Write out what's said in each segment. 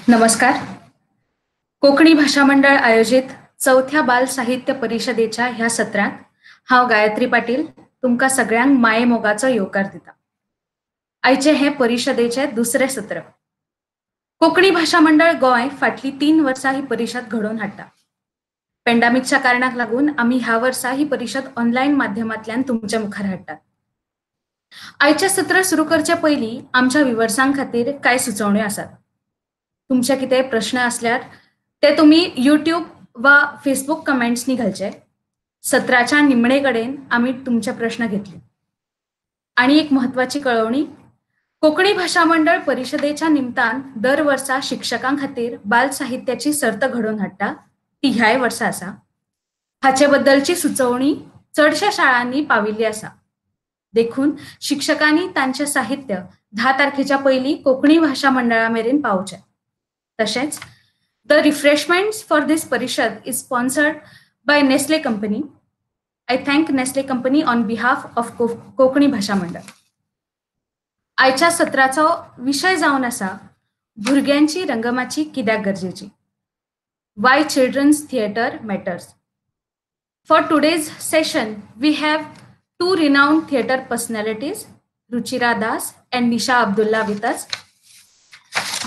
नमस्कार. कोकणी भाषा मंडळ आयोजित चौथ्या बाल साहित्य परिषदेच्या ह्या सत्रात हांव गायत्री पाटील तुमकां सगळ्यांक माये मोगाचो येवकार दिता. आयचे हे परिषदेचे दुसरे सत्र. कोकणी भाषा मंडळ गोंय फाटली 3 वर्सां ही परिषद घडोवन हाडटा. पॅन्डेमिकच्या कारणाक लागून आम्ही ह्या वर्सा ही परिषद ऑनलाईन माध्यमांतल्यान तुमच्या मुखार हाडटात. आयचे सत्र सुरू करचे पयलीं आमच्या व्ह्युअर्सां खातीर कांय सुचोवण्यो आसात. तुमचे कितेंय प्रश्न असल्यार ते तुम्ही यूट्यूब वा फेसबुक कमेंट्सनी घालचे. सत्राच्या निमणे कडेन आम्ही तुमचे प्रश्न घेतले. आणि एक महत्वाची कळवणी, कोकणी भाषा मंडळ परिषदेच्या निमतान दर वर्सा शिक्षकां खातीर बाल साहित्याची सर्त घडोवन हाडटा, ती ह्याय वर्सा आसा. हाचे बद्दलची सुचोवणी चडशा शाळांनी पाविल्ली आसा. देखून शिक्षकांनी तांचे साहित्य 10 तारखेच्या पयलीं कोकणी भाषा मंडळा मेरेन पावोवचें. तशेंच द रिफ्रेशमेंट्स फॉर दिस परिषद is sponsored by Nestle company. I thank Nestle company on behalf of Konkani भाषा मंडळ. आयच्या सत्राचो विशय जावन आसा भुरग्यांची रंगमाची कित्याक गरजेची. Why children's theatre matters. For today's session we have 2 renowned theatre personalities, Ruchira Das and Nisha Abdullah with us.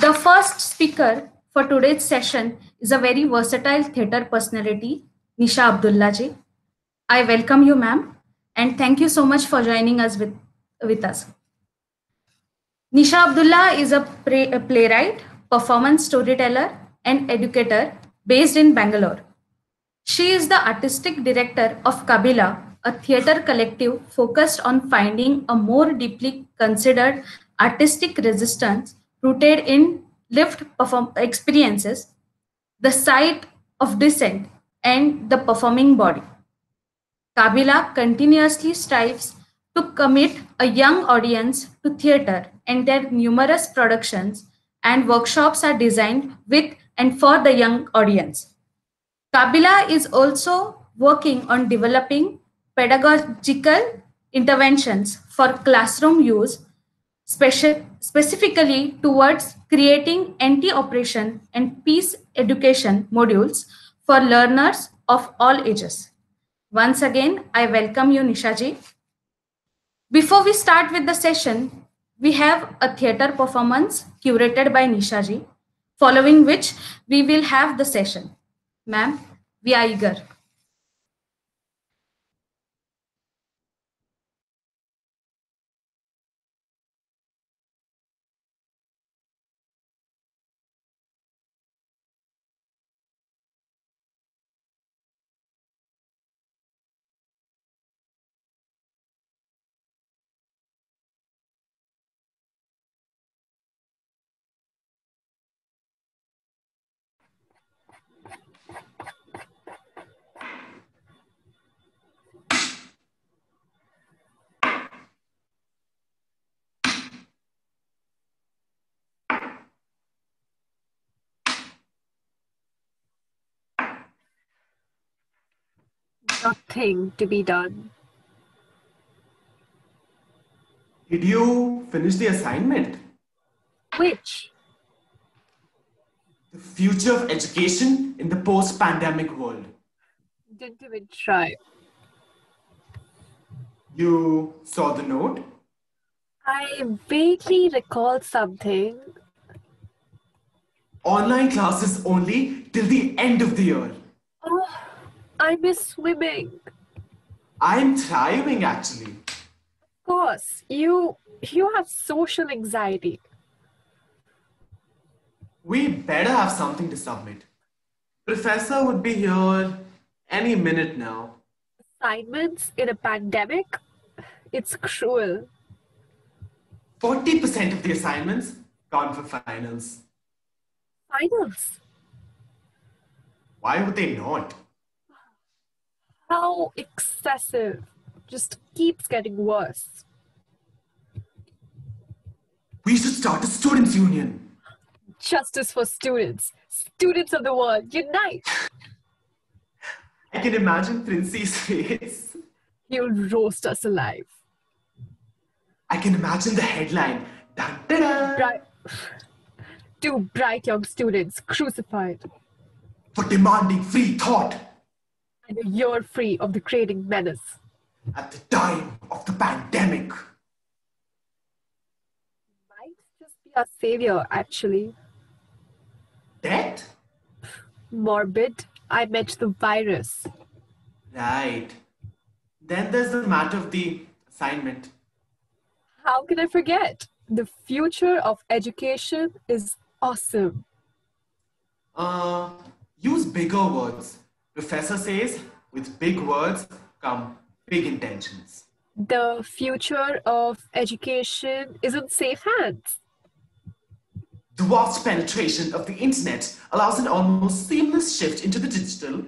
The first speaker for today's session is a very versatile theatre personality, Nisha Abdullah ji. I welcome you, ma'am, and thank you so much for joining us with us. Nisha Abdullah is a playwright, performance storyteller, and educator based in Bangalore. She is the artistic director of Kabila, a theatre collective focused on finding a more deeply considered artistic resistance rooted in lived experiences, the site of dissent, and the performing body. Kabila continuously strives to commit a young audience to theatre, and their numerous productions and workshops are designed with and for the young audience. Kabila is also working on developing pedagogical interventions for classroom use, specifically towards creating anti-oppression and peace education modules for learners of all ages. Once again, I welcome you, Nisha ji. Before we start with the session, we have a theatre performance curated by Nisha ji, following which we will have the session. Ma'am, we are eager. Nothing to be done. Did you finish the assignment? Which? The future of education in the post-pandemic world. Didn't even try. You saw the note? I vaguely recall something. Online classes only till the end of the year. Oh, I miss swimming. I'm thriving actually. Of course, you have social anxiety. We better have something to submit. Professor would be here any minute now. Assignments in a pandemic? It's cruel. 40% of the assignments gone for finals. Finals? Why would they not? How excessive. Just keeps getting worse. We should start a students' union. Justice for students. Students of the world, unite! I can imagine Princey's face. He'll roast us alive. I can imagine the headline. Dun, dun, dun. Right. Two bright young students crucified, For demanding free thought and a year free of the creating menace. at the time of the pandemic. Might just be our savior, actually. Death? Morbid, I meant the virus. Right. Then there's the matter of the assignment. How can I forget? The future of education is awesome. Use bigger words. Professor says, with big words come big intentions. The future of education is in safe hands. The vast penetration of the internet allows an almost seamless shift into the digital.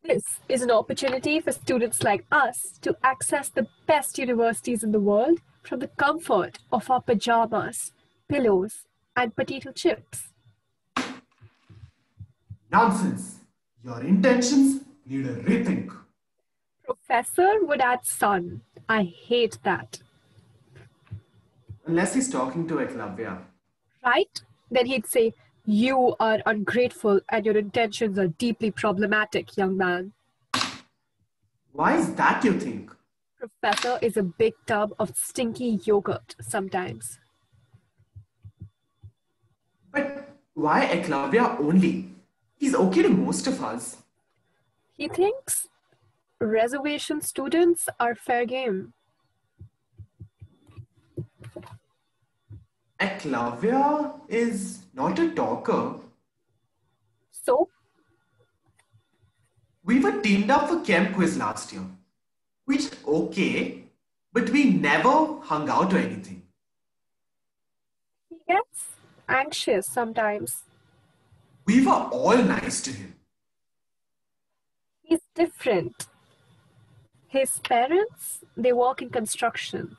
This is an opportunity for students like us to access the best universities in the world from the comfort of our pajamas, pillows, and potato chips. Nonsense. Your intentions need a rethink. Professor would add sun. I hate that. Unless he's talking to Eklavya. Right? Then he'd say, "You are ungrateful and your intentions are deeply problematic, young man." Why is that, you think? Professor is a big tub of stinky yogurt sometimes. But why Eklavya only? He's okay to most of us. He thinks reservation students are fair game. Eklavya is not a talker. So, We were teamed up for Chem Quiz last year. We did okay, but we never hung out or anything. he gets anxious sometimes. We were all nice to him. He's different. His parents, they work in construction.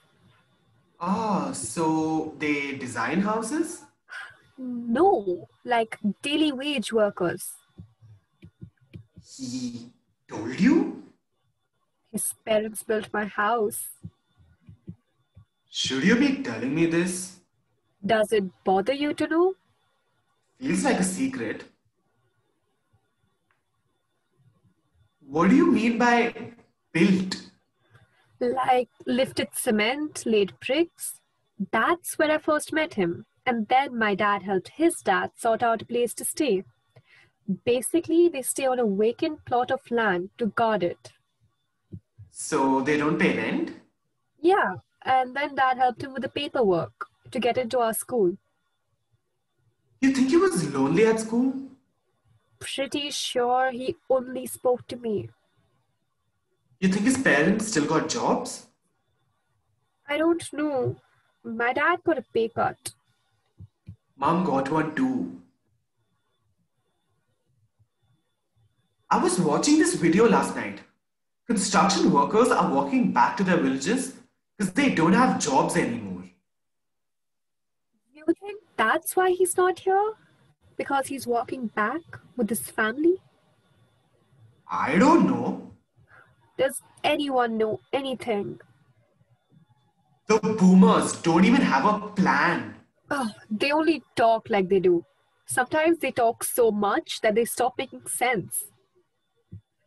Ah, so they design houses? No, like daily wage workers. He told you? His parents built my house. Should you be telling me this? Does it bother you to know? Feels like a secret. What do you mean by built? Like lifted cement, laid bricks. That's where I first met him. And then my dad helped his dad sort out a place to stay. Basically, they stay on a vacant plot of land to guard it. So they don't pay rent? Yeah, and then dad helped him with the paperwork to get into our school. You think he was lonely at school? Pretty sure he only spoke to me. You think his parents still got jobs? I don't know. My dad got a pay cut. Mom got one too. I was watching this video last night. Construction workers are walking back to their villages because they don't have jobs anymore. You think that's why he's not here? Because he's walking back with his family? I don't know. Does anyone know anything? The boomers don't even have a plan. Oh, they only talk like they do. Sometimes they talk so much that they stop making sense.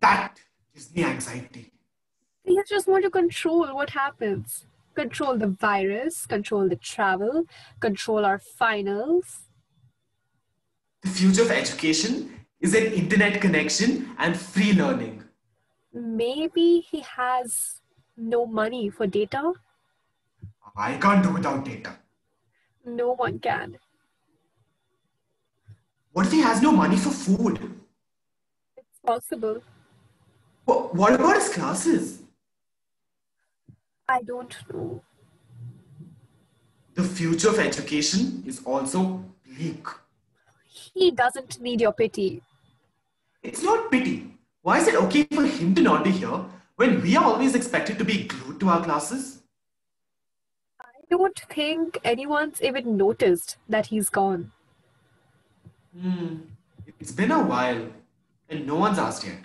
That gives me anxiety. They just want to control what happens. Control the virus, control the travel, control our finals. The future of education is an internet connection and free learning. Maybe he has no money for data. I can't do without data. No one can. What if he has no money for food? It's possible. What about his classes? I don't know. The future of education is also bleak. He doesn't need your pity. It's not pity. Why is it okay for him to not be here when we are always expected to be glued to our classes? I don't think anyone's even noticed that he's gone. It's been a while and no one's asked yet.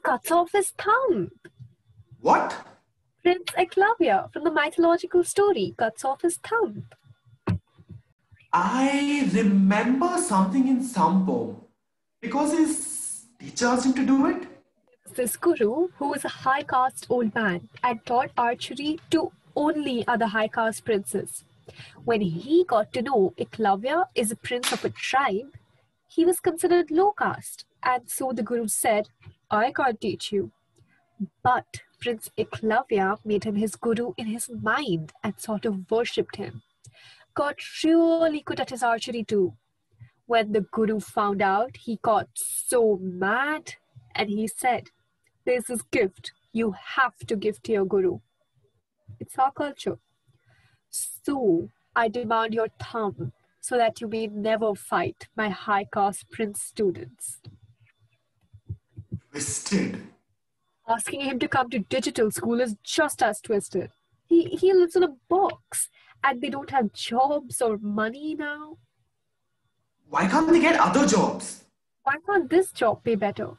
cuts off his thumb. What? Prince Eclavia from the mythological story cuts off his thumb. I remember something in some poem. Because his teacher asked him to do it? This guru, who was a high caste old man and taught archery to only other high caste princes. When he got to know Eklavya is a prince of a tribe, he was considered low caste, and so the guru said, I can't teach you. But Prince Eklavya made him his guru in his mind and sort of worshipped him. Got really good at his archery too. When the guru found out, he got so mad and he said, there's this gift you have to give to your guru. It's our culture. So I demand your thumb so that you may never fight my high caste prince students. Twisted. Asking him to come to digital school is just as twisted. He lives in a box and they don't have jobs or money now. Why can't they get other jobs? Why can't this job pay better?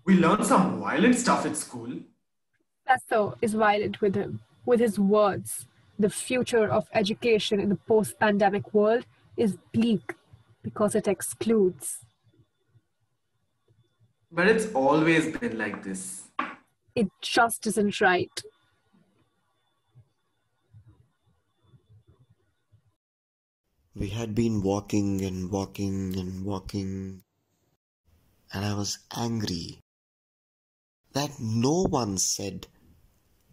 We learned some violent stuff at school. Professor is violent with him, with his words. The future of education in the post-pandemic world is bleak because it excludes. But it's always been like this. It just isn't right. We had been walking and walking and walking, and I was angry that no one said,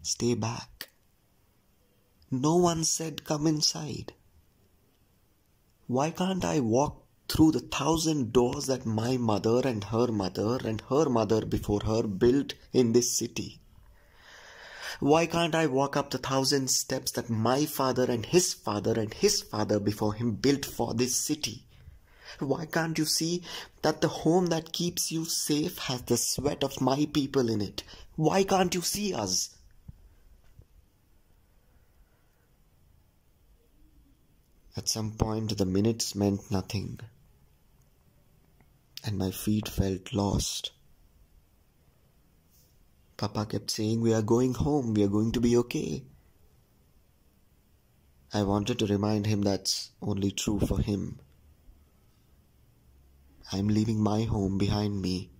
stay back. No one said, come inside. Why can't I walk through the 1,000 doors that my mother and her mother before her built in this city? Why can't I walk up the 1,000 steps that my father and his father before him built for this city? Why can't you see that the home that keeps you safe has the sweat of my people in it? Why can't you see us? At some point, the minutes meant nothing, and my feet felt lost. Papa kept saying, we are going home, we are going to be okay. I wanted to remind him that's only true for him. I'm leaving my home behind me.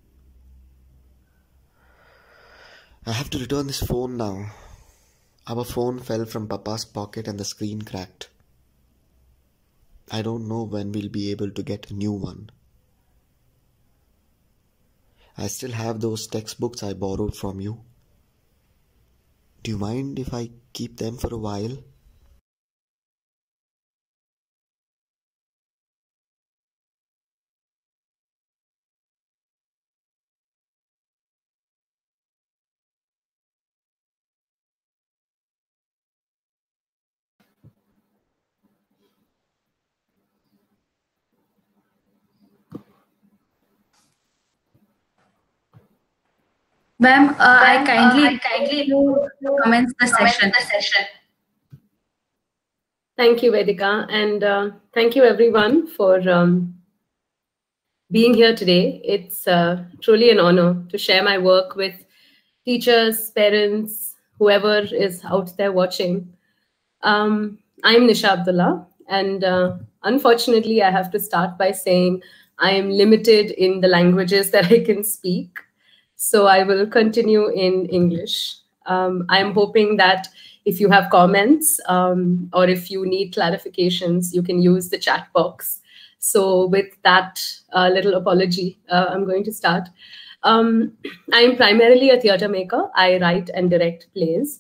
I have to return this phone now. Our phone fell from Papa's pocket and the screen cracked. I don't know when we'll be able to get a new one. I still have those textbooks I borrowed from you. Do you mind if I keep them for a while? Ma'am, I kindly commence the session. Thank you, Vedika, and thank you everyone for being here today. It's truly an honor to share my work with teachers, parents, whoever is out there watching. I'm Nisha Abdullah, and unfortunately, I have to start by saying I am limited in the languages that I can speak. So I will continue in English. I'm hoping that if you have comments or if you need clarifications, you can use the chat box. So with that little apology, I'm going to start. I'm primarily a theatre maker. I write and direct plays.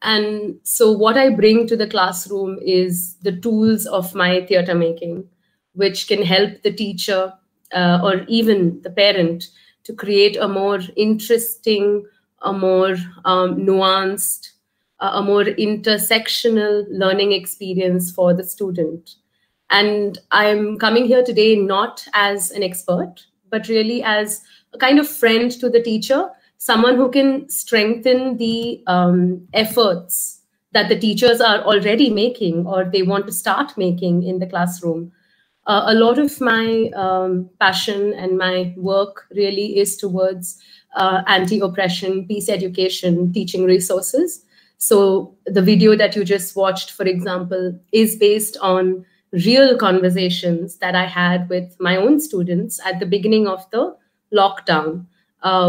And so what I bring to the classroom is the tools of my theatre making, which can help the teacher or even the parent to create a more interesting, a more nuanced, a more intersectional learning experience for the student. And I'm coming here today not as an expert, but really as a kind of friend to the teacher, someone who can strengthen the efforts that the teachers are already making or they want to start making in the classroom. A lot of my passion and my work really is towards anti-oppression, peace education, teaching resources. So the video that you just watched, for example, is based on real conversations that I had with my own students at the beginning of the lockdown,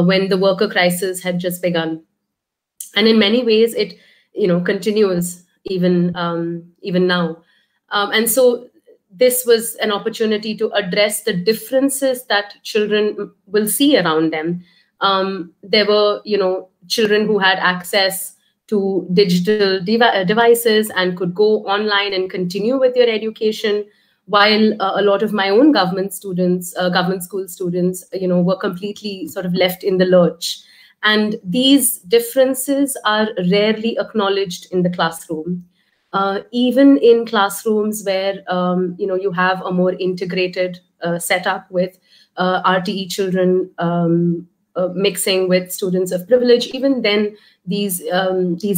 when the worker crisis had just begun. And in many ways, it continues even now. And so this was an opportunity to address the differences that children will see around them. There were, children who had access to digital devices and could go online and continue with their education, while a lot of my own government students, government school students, were completely sort of left in the lurch. And these differences are rarely acknowledged in the classroom. Even in classrooms where you have a more integrated setup with RTE children mixing with students of privilege, even then these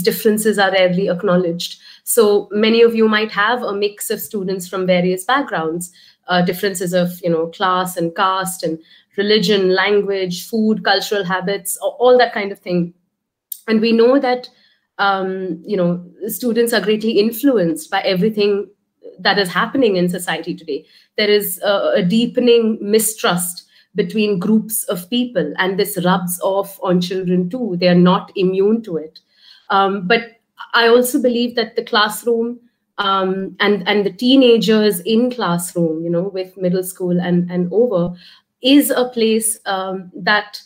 differences are rarely acknowledged. So many of you might have a mix of students from various backgrounds, differences of class and caste and religion, language, food, cultural habits, all that kind of thing. And we know that students are greatly influenced by everything that is happening in society today. There is a deepening mistrust between groups of people, and this rubs off on children too. They are not immune to it. But I also believe that the classroom and the teenagers in classroom, with middle school and over, is a place that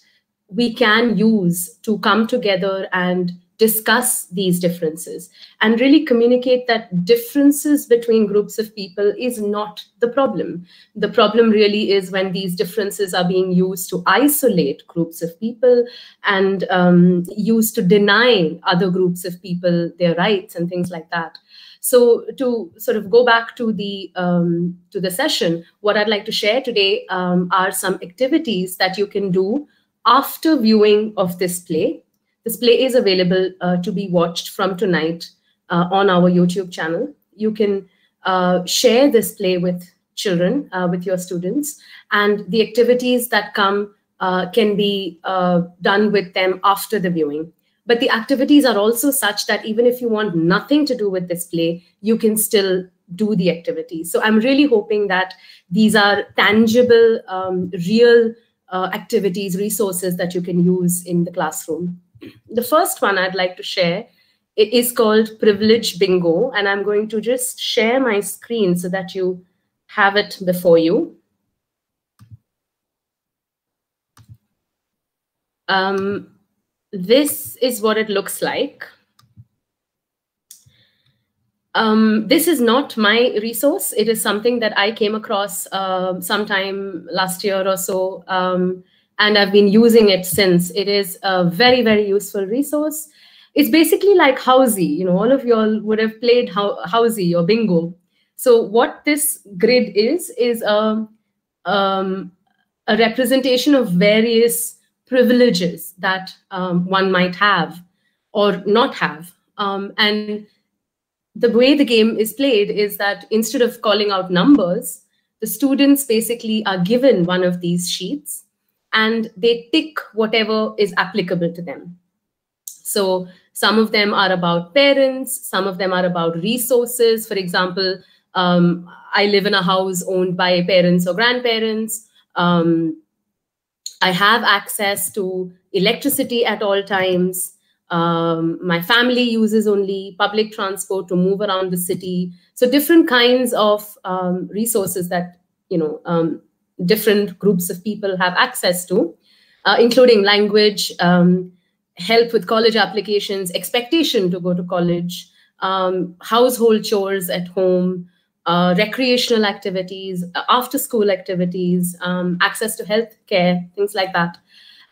we can use to come together and discuss these differences and really communicate that differences between groups of people is not the problem. The problem really is when these differences are being used to isolate groups of people and used to deny other groups of people their rights and things like that. So to sort of go back to the session, what I'd like to share today are some activities that you can do after viewing of this play. This play is available to be watched from tonight on our YouTube channel. You can share this play with children, with your students, and the activities that come can be done with them after the viewing. But the activities are also such that even if you want nothing to do with this play, you can still do the activities. So I'm really hoping that these are tangible, real activities, resources that you can use in the classroom. The first one I'd like to share is called Privilege Bingo, and I'm going to just share my screen so that you have it before you. This is what it looks like. This is not my resource. It is something that I came across sometime last year or so, and I've been using it since. It is a very, very useful resource. It's basically like Housey. All of y'all would have played Housey or Bingo. So what this grid is a representation of various privileges that one might have or not have. And the way the game is played is that instead of calling out numbers, the students basically are given one of these sheets and they tick whatever is applicable to them. So some of them are about parents, some of them are about resources. For example, I live in a house owned by parents or grandparents. I have access to electricity at all times. My family uses only public transport to move around the city. So different kinds of resources that different groups of people have access to, including language, help with college applications, expectation to go to college, household chores at home, recreational activities, after-school activities, access to healthcare, things like that.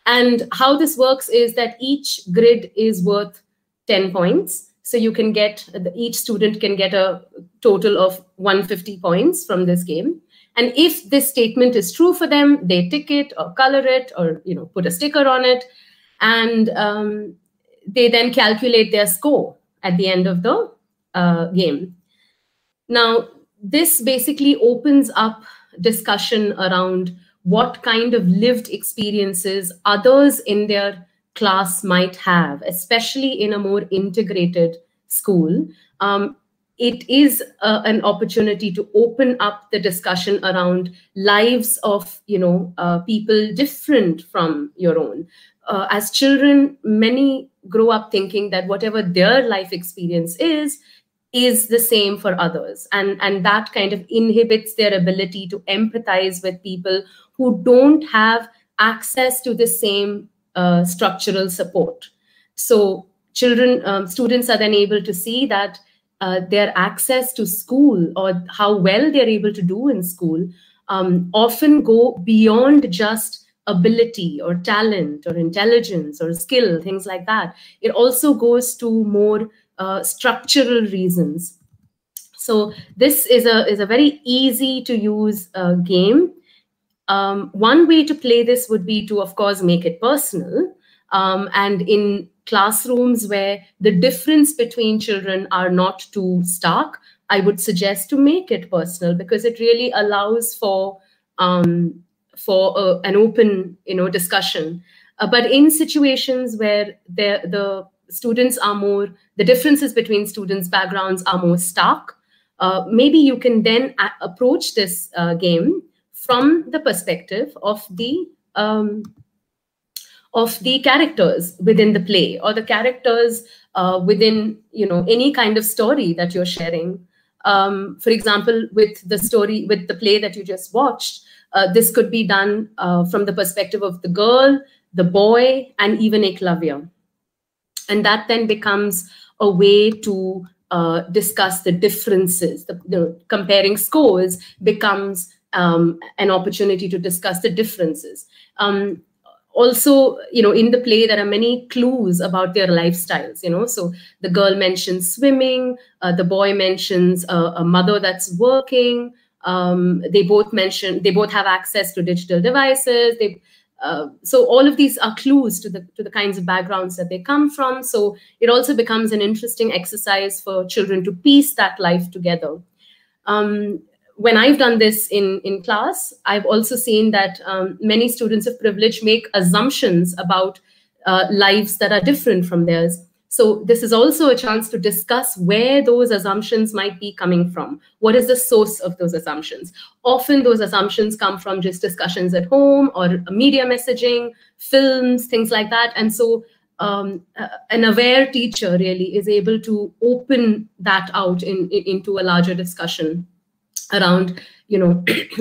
And how this works is that each grid is worth 10 points. So you can get, each student can get a total of 150 points from this game. And if this statement is true for them, they tick it or color it or put a sticker on it. And they then calculate their score at the end of the game. Now, this basically opens up discussion around what kind of lived experiences others in their class might have, especially in a more integrated school. It is an opportunity to open up the discussion around lives of people different from your own. As children, many grow up thinking that whatever their life experience is the same for others, and that kind of inhibits their ability to empathize with people who don't have access to the same structural support. So students are then able to see that their access to school or how well they're able to do in school often go beyond just ability or talent or intelligence or skill, things like that. It also goes to more structural reasons. So this is a very easy to use game. One way to play this would be to, of course, make it personal. And in classrooms where the difference between children are not too stark, I would suggest to make it personal, because it really allows for an open, discussion. But in situations where the students are more, the differences between students' backgrounds are more stark, maybe you can then approach this game from the perspective of the characters within the play, or the characters within any kind of story that you're sharing. For example, with the play that you just watched, this could be done from the perspective of the girl, the boy, and even Eklavya. And that then becomes a way to discuss the differences. Comparing scores becomes an opportunity to discuss the differences. Also, in the play, there are many clues about their lifestyles, so the girl mentions swimming, the boy mentions a mother that's working, they both have access to digital devices. So all of these are clues to the kinds of backgrounds that they come from. So it also becomes an interesting exercise for children to piece that life together. When I've done this in class, I've also seen that many students of privilege make assumptions about lives that are different from theirs. So this is also a chance to discuss where those assumptions might be coming from. What is the source of those assumptions? Often those assumptions come from just discussions at home or media messaging, films, things like that. And so an aware teacher really is able to open that out into a larger discussion around,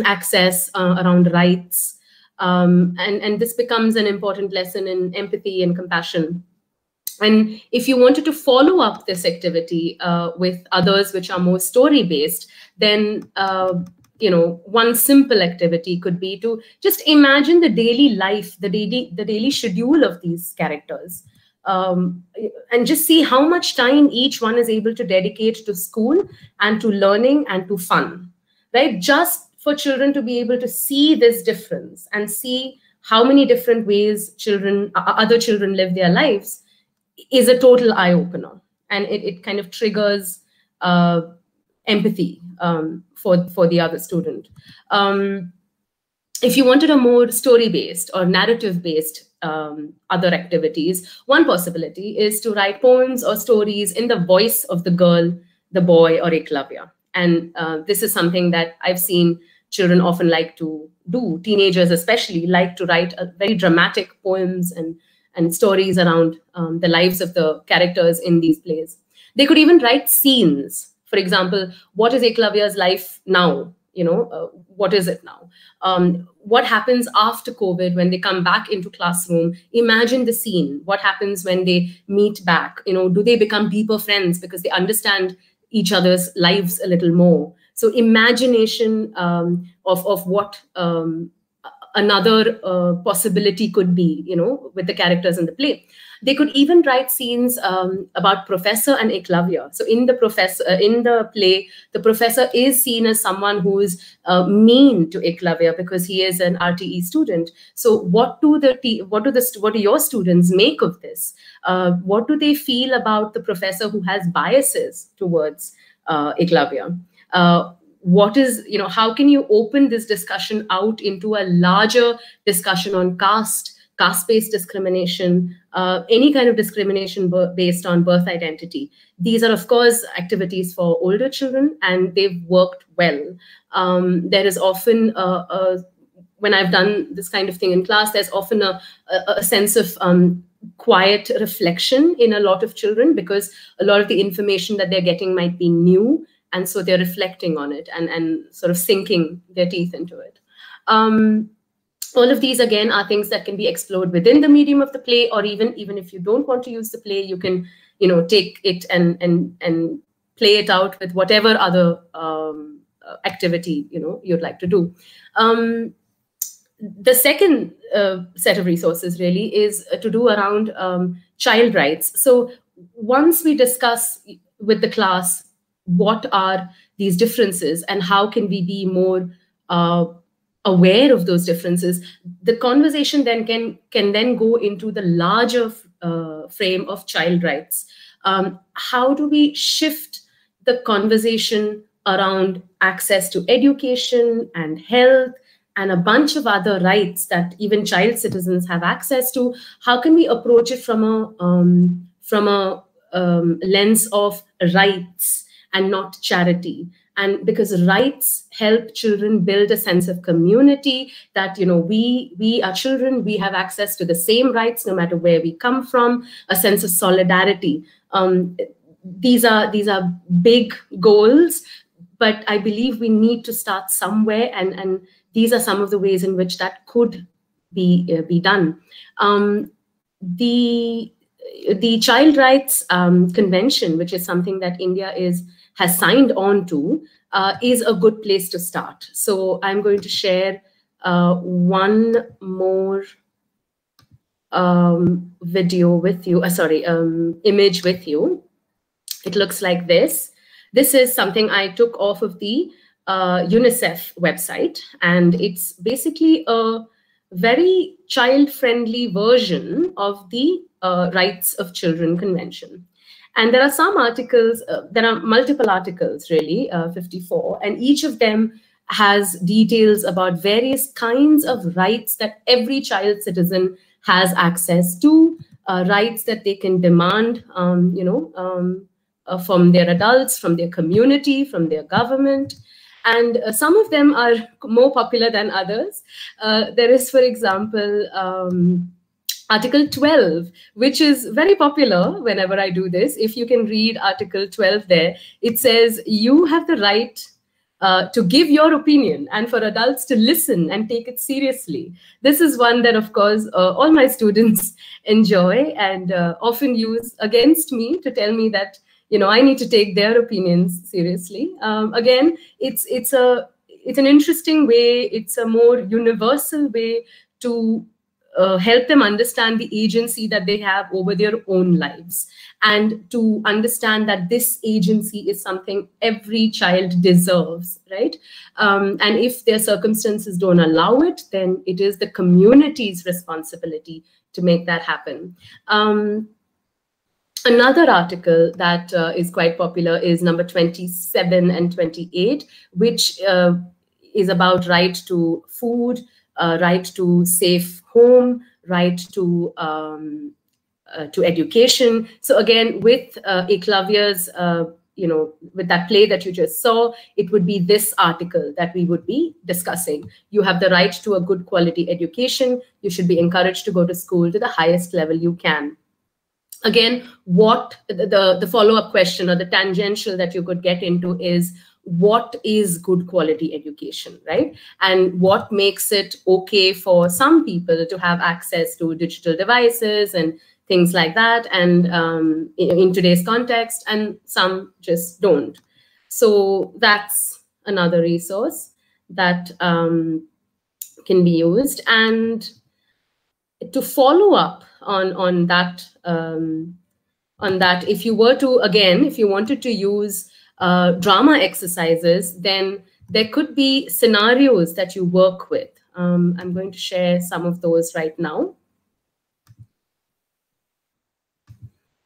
access, around rights. And this becomes an important lesson in empathy and compassion. And if you wanted to follow up this activity with others which are more story-based, then one simple activity could be to just imagine the daily life, the daily schedule of these characters, and just see how much time each one is able to dedicate to school and to learning and to fun, right? Just for children to be able to see this difference and see how many different ways other children live their lives is a total eye-opener, and it kind of triggers empathy for the other student. If you wanted a more story-based or narrative-based other activities, one possibility is to write poems or stories in the voice of the girl, the boy, or Eklavya. And this is something that I've seen children often like to do. Teenagers especially like to write very dramatic poems and stories around the lives of the characters in these plays. They could even write scenes. For example, what is Eklavya's life now? What is it now? What happens after COVID when they come back into classroom? Imagine the scene. What happens when they meet back? Do they become deeper friends because they understand each other's lives a little more? So imagination of what another possibility could be, with the characters in the play. They could even write scenes about Professor and Eklavya. So in the play, the professor is seen as someone who is mean to Eklavya because he is an RTE student. So what do your students make of this? What do they feel about the professor who has biases towards Eklavya? what is, how can you open this discussion out into a larger discussion on caste-based discrimination, any kind of discrimination based on birth identity. These are, of course, activities for older children, and they've worked well. There is often, when I've done this kind of thing in class, there's often a sense of quiet reflection in a lot of children, because a lot of the information that they're getting might be new, and so they're reflecting on it and sort of sinking their teeth into it. All of these, again, are things that can be explored within the medium of the play, or even if you don't want to use the play, you can, take it and play it out with whatever other activity, you'd like to do. The second set of resources really is to do around child rights. So once we discuss with the class what are these differences and how can we be more aware of those differences, the conversation then can then go into the larger frame of child rights. How do we shift the conversation around access to education and health and a bunch of other rights that even child citizens have access to? How can we approach it from a lens of rights and not charity? And because rights help children build a sense of community, that we are children, we have access to the same rights no matter where we come from, a sense of solidarity. These are big goals, but I believe we need to start somewhere, and these are some of the ways in which that could be done. The Child Rights Convention, which is something that India has signed on to, is a good place to start. So I'm going to share one more video with you, image with you. It looks like this. This is something I took off of the UNICEF website, and it's basically a very child-friendly version of the Rights of Children Convention. And there are some articles, there are multiple articles really, 54, and each of them has details about various kinds of rights that every child citizen has access to, rights that they can demand, from their adults, from their community, from their government. And some of them are more popular than others. There is, for example, Article 12, which is very popular whenever I do this. If you can read Article 12 there, it says you have the right to give your opinion and for adults to listen and take it seriously. This is one that, of course, all my students enjoy and often use against me to tell me that, I need to take their opinions seriously. Again, it's an interesting way. It's a more universal way to help them understand the agency that they have over their own lives, and to understand that this agency is something every child deserves, right? And if their circumstances don't allow it, then it is the community's responsibility to make that happen. Another article that is quite popular is number 27 and 28, which is about right to food, right to safe home, right to education. So again, with Eklavya's, with that play that you just saw, it would be this article that we would be discussing. You have the right to a good quality education. You should be encouraged to go to school to the highest level you can. Again, what the follow-up question or the tangential that you could get into is, what is good quality education, right? And what makes it okay for some people to have access to digital devices and things like that, and in today's context, and some just don't. So that's another resource that can be used. And to follow up on that, if you were to, again, if you wanted to use drama exercises, then there could be scenarios that you work with. I'm going to share some of those right now.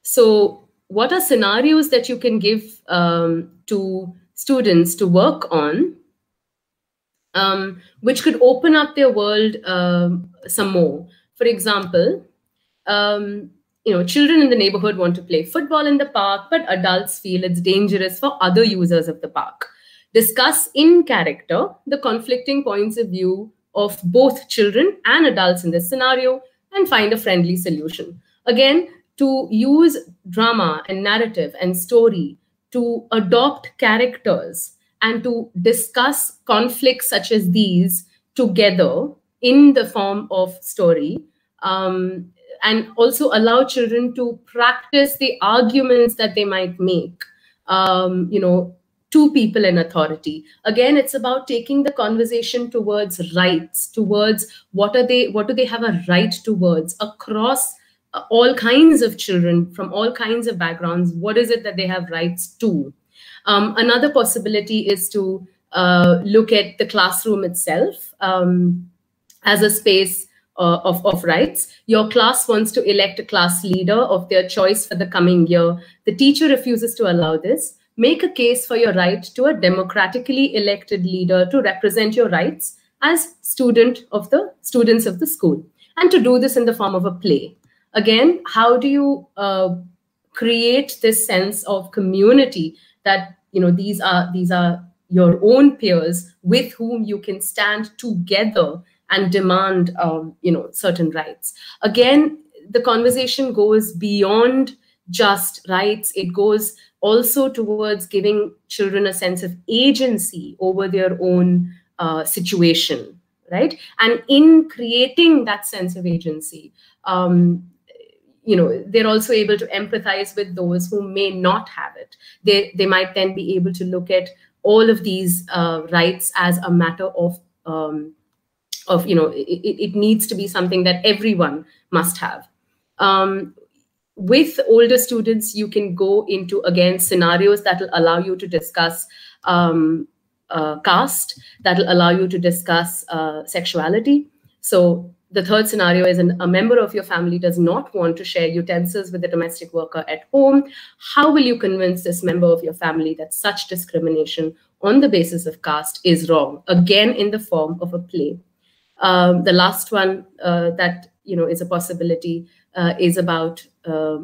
So what are scenarios that you can give to students to work on, which could open up their world some more. For example, children in the neighborhood want to play football in the park, but adults feel it's dangerous for other users of the park. Discuss in character the conflicting points of view of both children and adults in this scenario and find a friendly solution. Again, to use drama and narrative and story to adopt characters and to discuss conflicts such as these together in the form of story, and also allow children to practice the arguments that they might make, to people in authority. Again, it's about taking the conversation towards rights, towards what do they have a right towards across all kinds of children from all kinds of backgrounds. What is it that they have rights to? Another possibility is to look at the classroom itself as a space of rights. Your class wants to elect a class leader of their choice for the coming year. The teacher refuses to allow this. Make a case for your right to a democratically elected leader to represent your rights as students of the school, and to do this in the form of a play. Again, how do you create this sense of community that these are your own peers with whom you can stand together and demand certain rights? Again, the conversation goes beyond just rights. It goes also towards giving children a sense of agency over their own situation, right? And in creating that sense of agency, they're also able to empathize with those who may not have it. They might then be able to look at all of these rights as a matter of it needs to be something that everyone must have. With older students, you can go into, again, scenarios that will allow you to discuss caste, that will allow you to discuss sexuality. So the third scenario is a member of your family does not want to share utensils with the domestic worker at home. How will you convince this member of your family that such discrimination on the basis of caste is wrong? Again, in the form of a play. The last one that is a possibility is about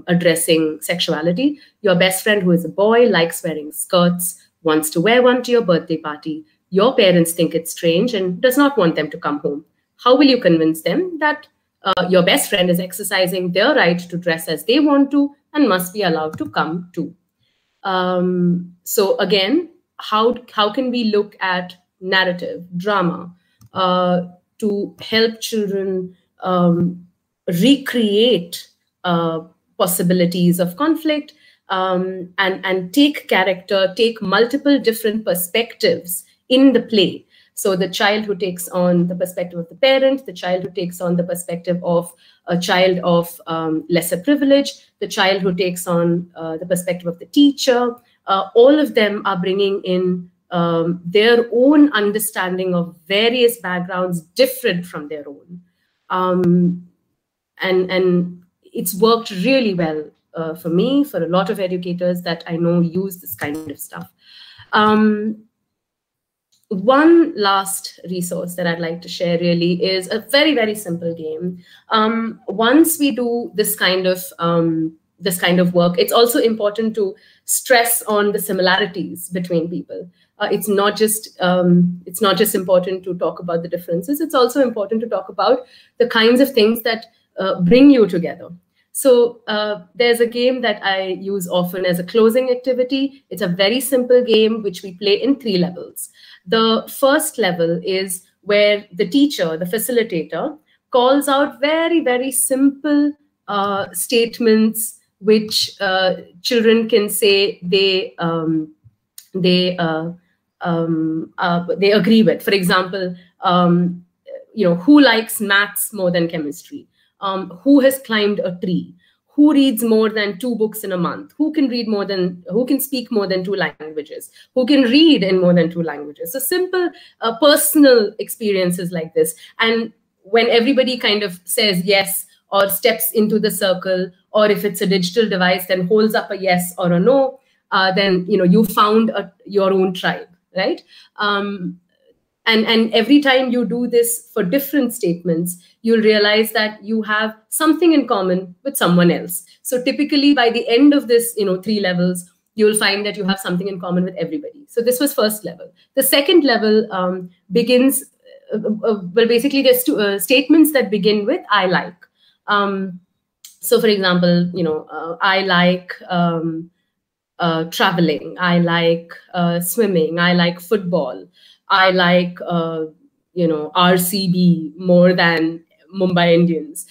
addressing sexuality. Your best friend, who is a boy, likes wearing skirts, wants to wear one to your birthday party. Your parents think it's strange and does not want them to come home. How will you convince them that your best friend is exercising their right to dress as they want to and must be allowed to come too? So again, how can we look at narrative, drama, to help children recreate possibilities of conflict, and take character, take multiple different perspectives in the play. So the child who takes on the perspective of the parent, the child who takes on the perspective of a child of lesser privilege, the child who takes on the perspective of the teacher, all of them are bringing in their own understanding of various backgrounds different from their own. And it's worked really well for me, for a lot of educators that I know use this kind of stuff. One last resource that I'd like to share really is a very, very simple game. Once we do this kind of work, it's also important to stress on the similarities between people. It's not just important to talk about the differences. It's also important to talk about the kinds of things that bring you together. So there's a game that I use often as a closing activity. It's a very simple game which we play in 3 levels. The first level is where the teacher, the facilitator, calls out very, very simple statements which children can say they agree with. For example, who likes maths more than chemistry? Who has climbed a tree? Who reads more than 2 books in a month? Who can speak more than 2 languages? Who can read in more than 2 languages? So simple personal experiences like this. And when everybody kind of says yes or steps into the circle, or if it's a digital device, then holds up a yes or a no, then you found your own tribe, right? And every time you do this for different statements, you'll realize that you have something in common with someone else. So typically by the end of this 3 levels, you'll find that you have something in common with everybody. So this was first level. The second level begins, well, basically there's two statements that begin with I like. So for example, I like traveling, I like swimming, I like football, I like RCB more than Mumbai Indians.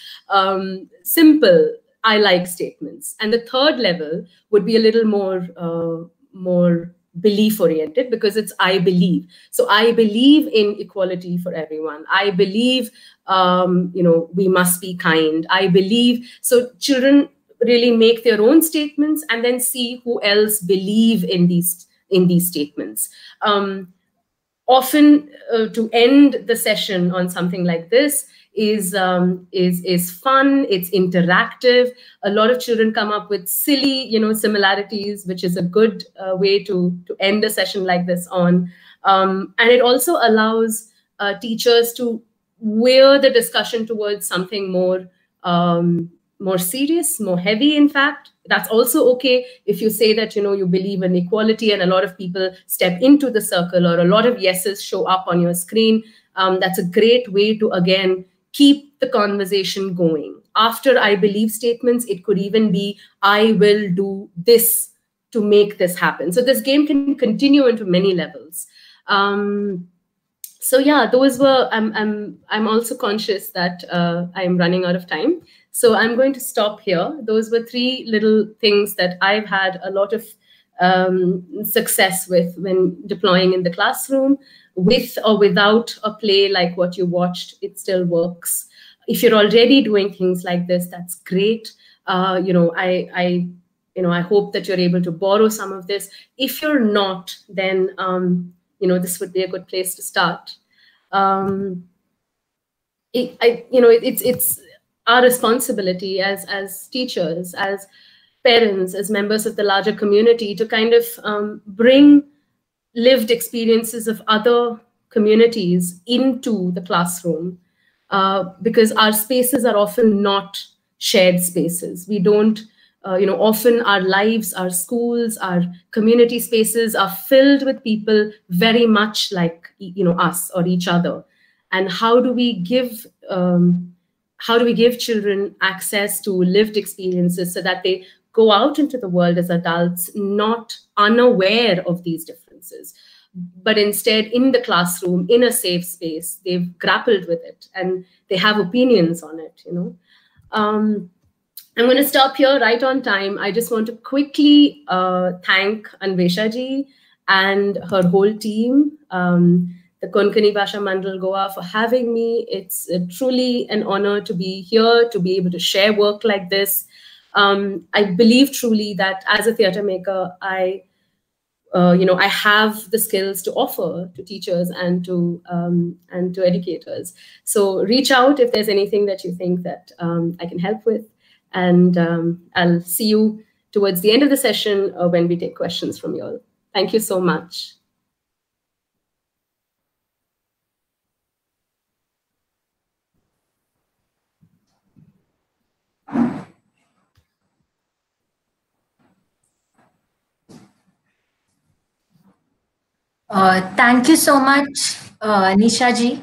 Simple I like statements. And the third level would be a little more belief oriented, because it's I believe. So I believe in equality for everyone. I believe we must be kind. I believe. So children really make their own statements and then see who else believe in these statements. Often to end the session on something like this is fun, it's interactive. A lot of children come up with silly, similarities, which is a good way to end a session like this on. And it also allows teachers to wear the discussion towards something more serious, more heavy, in fact. That's also okay if you say that, you believe in equality and a lot of people step into the circle or a lot of yeses show up on your screen. That's a great way to, again, keep the conversation going. After I believe statements, it could even be, I will do this to make this happen. So this game can continue into many levels. So yeah, those were, I'm also conscious that I'm running out of time. So I'm going to stop here. Those were 3 little things that I've had a lot of success with when deploying in the classroom. With or without a play like what you watched, it still works. If you're already doing things like this, that's great. I hope that you're able to borrow some of this. If you're not, then this would be a good place to start. It's our responsibility as teachers, as parents, as members of the larger community to kind of bring lived experiences of other communities into the classroom, because our spaces are often not shared spaces. We don't, often our lives, our schools, our community spaces are filled with people very much like, us or each other. And how do we give children access to lived experiences so that they go out into the world as adults not unaware of these differences, but instead in the classroom, in a safe space, they've grappled with it and they have opinions on it, I'm going to stop here right on time. I just want to quickly thank Anvesha ji and her whole team, the Konkani Bhasha Mandal Goa, for having me. It's truly an honor to be here, to be able to share work like this. I believe truly that as a theatre maker, I have the skills to offer to teachers and to educators. So reach out if there's anything that you think that I can help with. And I'll see you towards the end of the session when we take questions from you all. Thank you so much. Thank you so much, Nisha ji,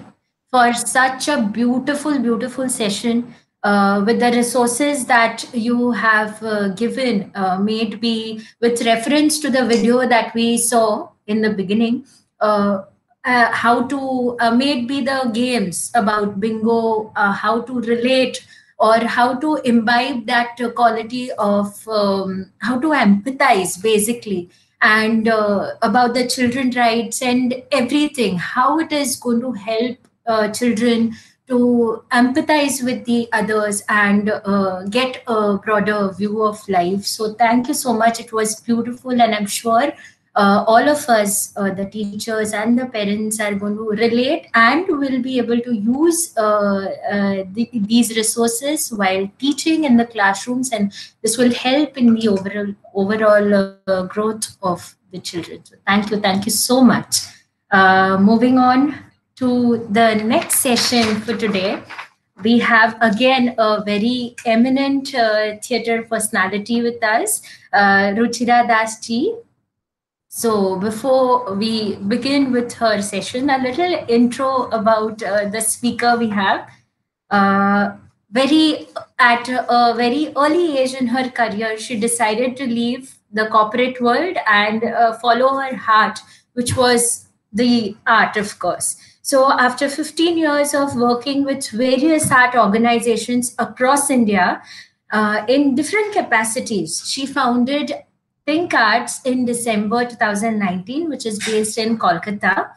for such a beautiful, beautiful session with the resources that you have given, made be with reference to the video that we saw in the beginning, how to made be the games about bingo, how to relate or how to imbibe that quality of how to empathize basically, and about the children's rights and everything, how it is going to help children to empathize with the others and get a broader view of life. So thank you so much. It was beautiful, and I'm sure all of us, the teachers and the parents, are going to relate and will be able to use these resources while teaching in the classrooms, and this will help in the overall growth of the children. So thank you so much. Moving on to the next session for today, we have again a very eminent theatre personality with us, Ruchira Das ji. So before we begin with her session, a little intro about the speaker we have. At a very early age in her career, she decided to leave the corporate world and follow her heart, which was the art, of course. So after 15 years of working with various art organizations across India, in different capacities, she founded Think Arts in December 2019, which is based in Kolkata.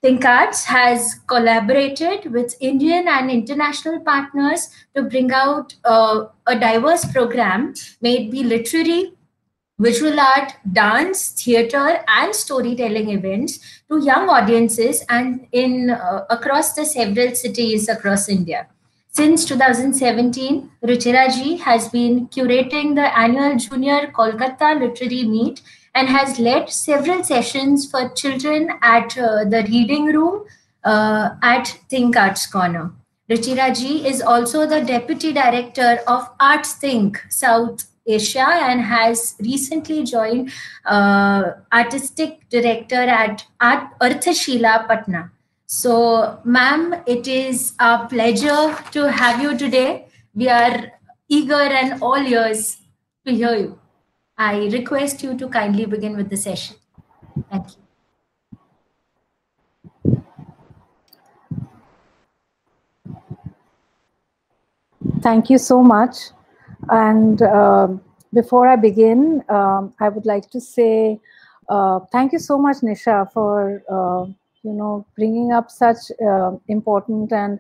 Think Arts has collaborated with Indian and international partners to bring out a diverse program, may it be literary, visual art, dance, theater, and storytelling events to young audiences and in across the several cities across India. Since 2017, Ruchira ji has been curating the annual Junior Kolkata Literary Meet and has led several sessions for children at the reading room at Think Arts Corner. Ruchira ji is also the Deputy Director of Arts Think South Asia and has recently joined Artistic Director at Arthashila, Patna. So, ma'am, it is a pleasure to have you today. We are eager and all ears to hear you. I request you to kindly begin with the session. Thank you. Thank you so much. And before I begin, I would like to say thank you so much, Nisha, for bringing up such important and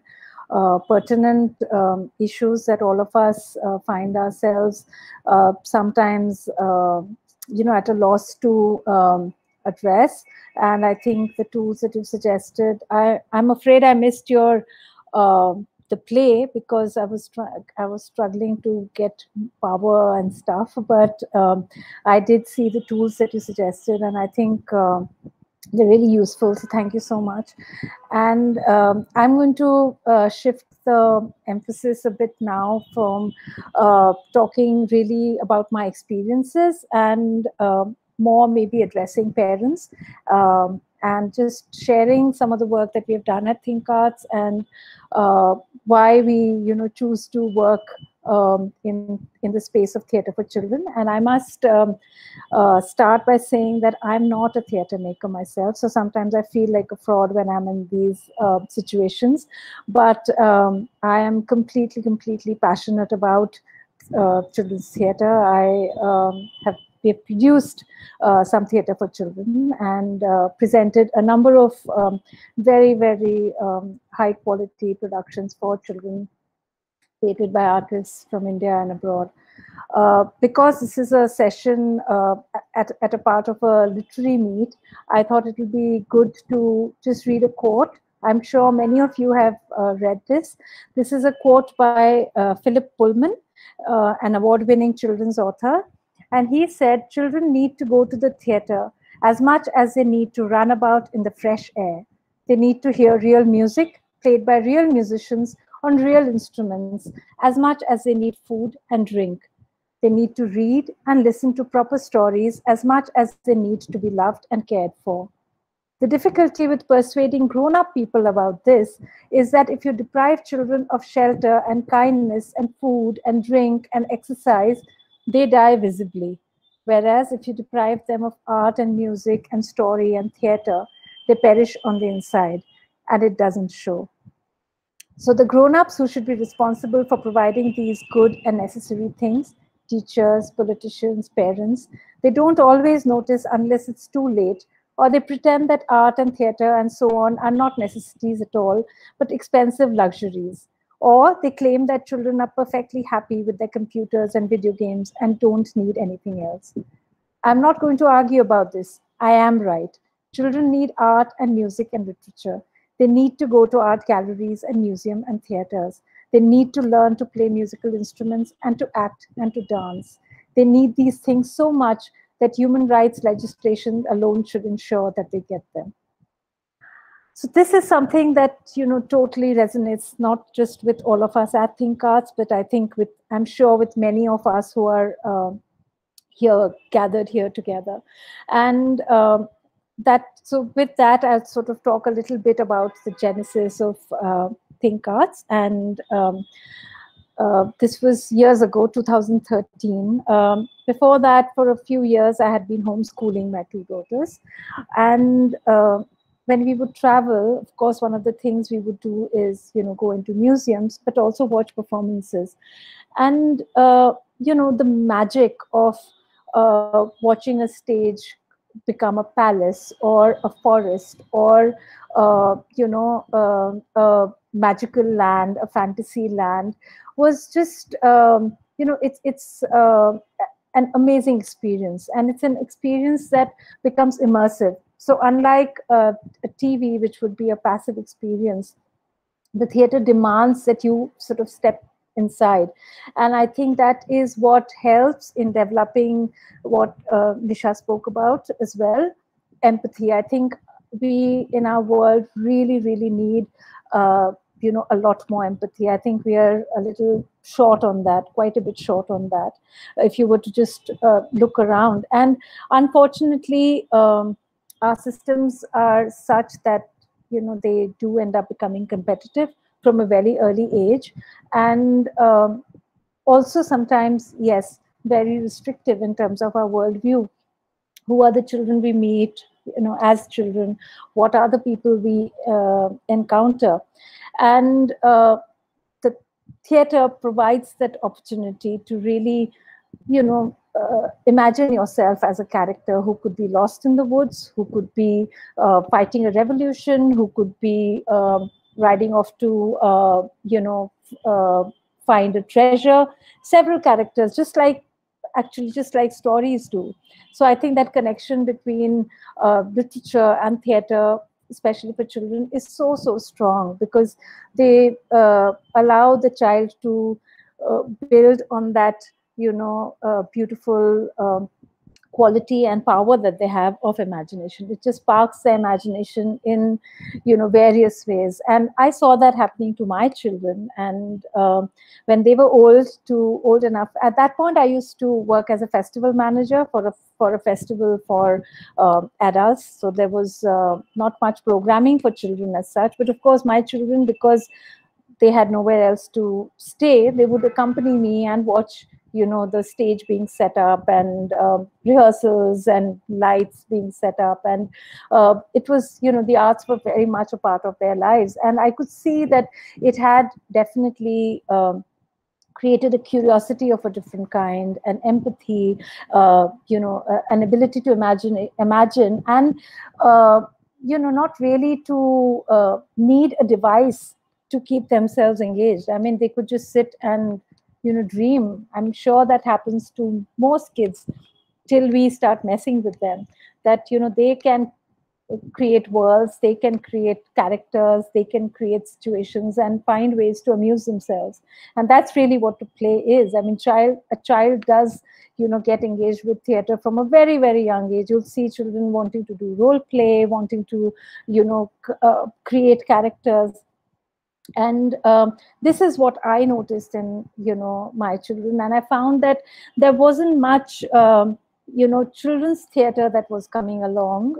pertinent issues that all of us find ourselves sometimes, at a loss to address. And I think the tools that you've suggested, I'm afraid I missed your the play because I was struggling to get power and stuff, but I did see the tools that you suggested, and I think they're really useful. So thank you so much. And I'm going to shift the emphasis a bit now from talking really about my experiences and more maybe addressing parents and just sharing some of the work that we have done at Think Arts and why we choose to work in the space of theatre for children. And I must start by saying that I'm not a theatre maker myself, so sometimes I feel like a fraud when I'm in these situations, but I am completely passionate about children's theatre. We have produced some theatre for children and presented a number of very high quality productions for children created by artists from India and abroad. Because this is a session at a part of a literary meet, I thought it would be good to just read a quote. I'm sure many of you have read this. This is a quote by Philip Pullman, an award-winning children's author. And he said, children need to go to the theatre as much as they need to run about in the fresh air. They need to hear real music played by real musicians on real instruments as much as they need food and drink. They need to read and listen to proper stories as much as they need to be loved and cared for. The difficulty with persuading grown-up people about this is that if you deprive children of shelter and kindness and food and drink and exercise, they die visibly. Whereas if you deprive them of art and music and story and theatre, they perish on the inside, and it doesn't show. So the grown-ups who should be responsible for providing these good and necessary things, teachers, politicians, parents, they don't always notice unless it's too late, or they pretend that art and theatre and so on are not necessities at all, but expensive luxuries. Or they claim that children are perfectly happy with their computers and video games and don't need anything else. I'm not going to argue about this. I am right. Children need art and music and literature. They need to go to art galleries and museums and theaters. They need to learn to play musical instruments and to act and to dance. They need these things so much that human rights legislation alone should ensure that they get them. So this is something that, totally resonates, not just with all of us at ThinkArts, but I think I'm sure with many of us who are here, gathered here together. And so with that, I'll sort of talk a little bit about the genesis of ThinkArts. And this was years ago, 2013. Before that, for a few years, I had been homeschooling my two daughters. And when we would travel, of course, one of the things we would do is, go into museums, but also watch performances. And, the magic of watching a stage become a palace or a forest or, a magical land, a fantasy land was just, it's an amazing experience. And it's an experience that becomes immersive. So unlike a TV, which would be a passive experience, the theater demands that you sort of step inside. And I think that is what helps in developing what Nisha spoke about as well, empathy. I think we in our world really, really need a lot more empathy. I think we are a little short on that, quite a bit short on that, if you were to just look around. And unfortunately, our systems are such that, they do end up becoming competitive from a very early age. And also sometimes, yes, very restrictive in terms of our worldview. Who are the children we meet, as children? What are the people we encounter? And the theater provides that opportunity to really, imagine yourself as a character who could be lost in the woods, who could be fighting a revolution, who could be riding off to, find a treasure. Several characters, just like stories do. So I think that connection between literature and theater, especially for children, is so, so strong, because they allow the child to build on that, beautiful quality and power that they have of imagination. It just sparks their imagination in, various ways. And I saw that happening to my children. And when they were old enough, at that point, I used to work as a festival manager for a festival for adults. So there was not much programming for children as such. But of course, my children, because they had nowhere else to stay, they would accompany me and watch the stage being set up and rehearsals and lights being set up. And it was, the arts were very much a part of their lives. And I could see that it had definitely created a curiosity of a different kind, an empathy, an ability to imagine and, not really to need a device to keep themselves engaged. I mean, they could just sit and dream. I'm sure that happens to most kids till we start messing with them, that, they can create worlds, they can create characters, they can create situations and find ways to amuse themselves. And that's really what the play is. I mean, a child does, get engaged with theater from a very, very young age. You'll see children wanting to do role play, wanting to, create characters. And this is what I noticed in, my children. And I found that there wasn't much, children's theater that was coming along,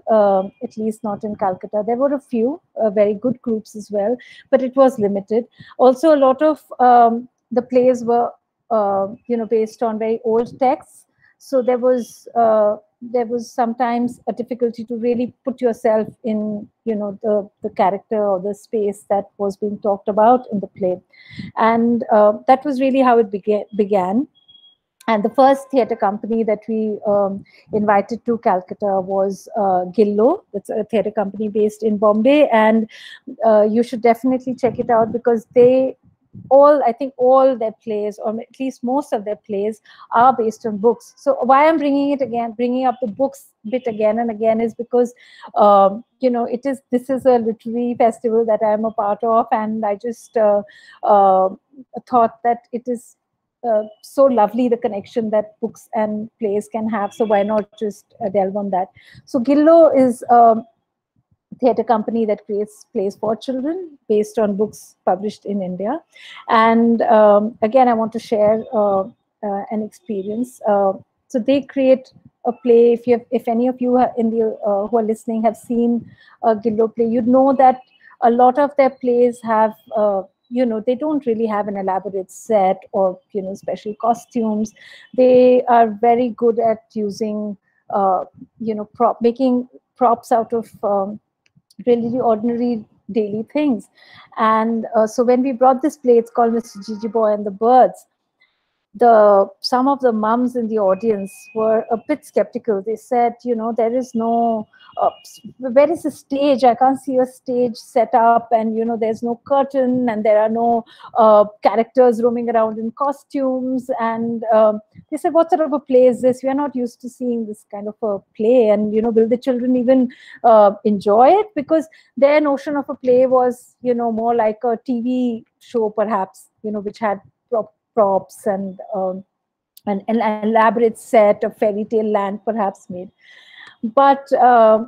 at least not in Calcutta. There were a few very good groups as well, but it was limited. Also, a lot of the plays were, based on very old texts. So there was sometimes a difficulty to really put yourself in, the character or the space that was being talked about in the play. And that was really how it began. And the first theatre company that we invited to Calcutta was Gillo. It's a theatre company based in Bombay. And you should definitely check it out, because they I think all their plays, or at least most of their plays, are based on books. So why I'm bringing up the books bit again and again, is because this is a literary festival that I'm a part of, and I just thought that it is so lovely, the connection that books and plays can have. So why not just delve on that? So Gillo is theatre company that creates plays for children based on books published in India. And again, I want to share an experience. So they create a play. If any of you in the who are listening have seen a Gillo play, you'd know that a lot of their plays have they don't really have an elaborate set or special costumes. They are very good at using making props out of really ordinary daily things. And so when we brought this play, it's called Mr. Gigi Boy and the Birds, some of the mums in the audience were a bit skeptical. They said, there is no, where is the stage? I can't see a stage set up, and there's no curtain, and there are no characters roaming around in costumes. And they said, what sort of a play is this? We are not used to seeing this kind of a play, and will the children even enjoy it? Because their notion of a play was more like a TV show, perhaps, which had props and an elaborate set of fairy tale land perhaps made. But I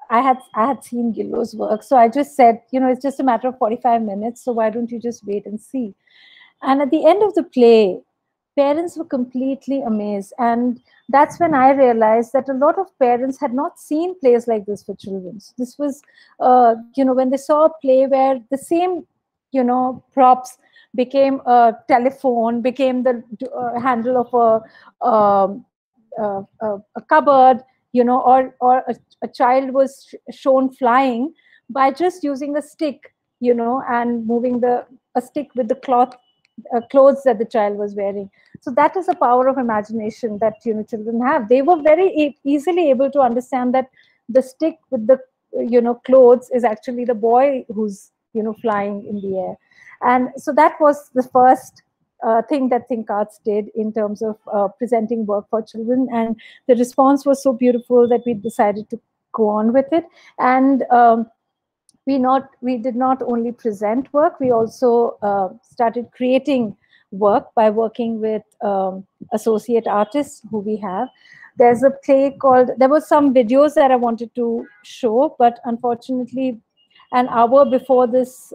had seen Gillo's work, so I just said, it's just a matter of 45 minutes, so why don't you just wait and see? And at the end of the play, parents were completely amazed, and that's when I realized that a lot of parents had not seen plays like this for children. So this was when they saw a play where the same props became a telephone, became the handle of a cupboard, or a child was shown flying by just using a stick, and moving a stick with the clothes that the child was wearing. So that is the power of imagination that children have. They were very easily able to understand that the stick with the clothes is actually the boy who's flying in the air. And so that was the first thing that ThinkArts did in terms of presenting work for children. And the response was so beautiful that we decided to go on with it. And we did not only present work, we also started creating work by working with associate artists who we have. There's a play called, there were some videos that I wanted to show, but unfortunately, an hour before this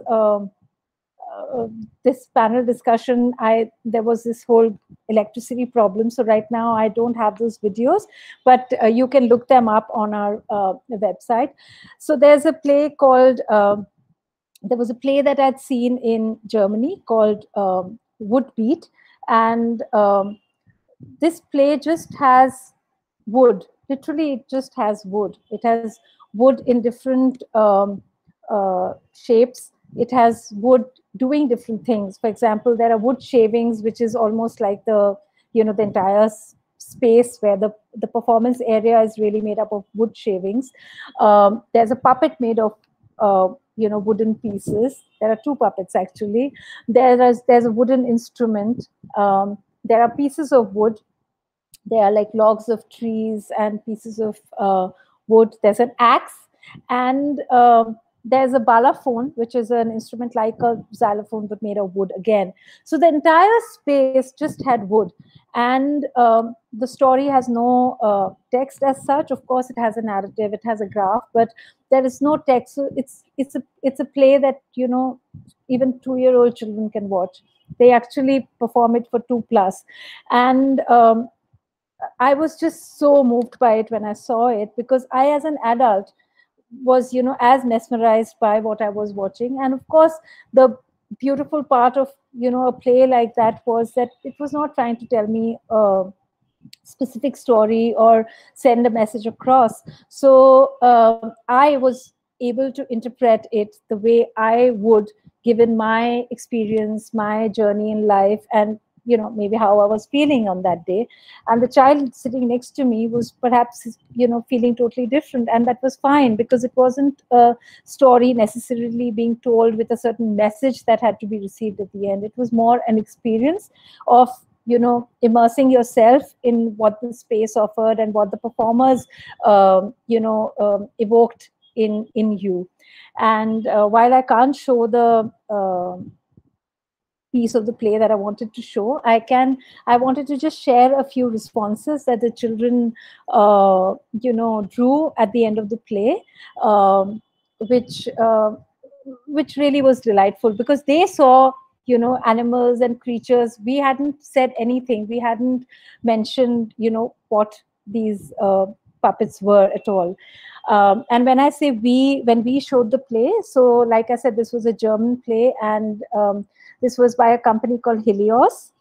this panel discussion, there was this whole electricity problem. So right now I don't have those videos, but you can look them up on our website. So there's a play called, there was a play that I'd seen in Germany called Wood Beat. And this play just has wood. Literally, it just has wood. It has wood in different shapes. It has wood doing different things. For example, there are wood shavings, which is almost like the entire space where the performance area is really made up of wood shavings. There's a puppet made of wooden pieces. There are two puppets actually. There's a wooden instrument. There are pieces of wood. There are like logs of trees and pieces of wood. There's an axe, and there's a balafon, which is an instrument like a xylophone but made of wood again. So the entire space just had wood. And the story has no text as such. Of course, it has a narrative, it has a graph, but there is no text. So it's a play that even 2-year-old children can watch. They actually perform it for 2+. And I was just so moved by it when I saw it, because I, as an adult, was as mesmerized by what I was watching. And of course, the beautiful part of a play like that was that it was not trying to tell me a specific story or send a message across. So I was able to interpret it the way I would, given my experience, my journey in life, and maybe how I was feeling on that day. And the child sitting next to me was perhaps, feeling totally different. And that was fine, because it wasn't a story necessarily being told with a certain message that had to be received at the end. It was more an experience of, immersing yourself in what the space offered and what the performers, evoked in you. And while I can't show the piece of the play that I wanted to show, I wanted to just share a few responses that the children, drew at the end of the play, which really was delightful, because they saw, animals and creatures. We hadn't said anything. We hadn't mentioned, what these puppets were at all. And when I say when we showed the play, so like I said, this was a German play, and this was by a company called Helios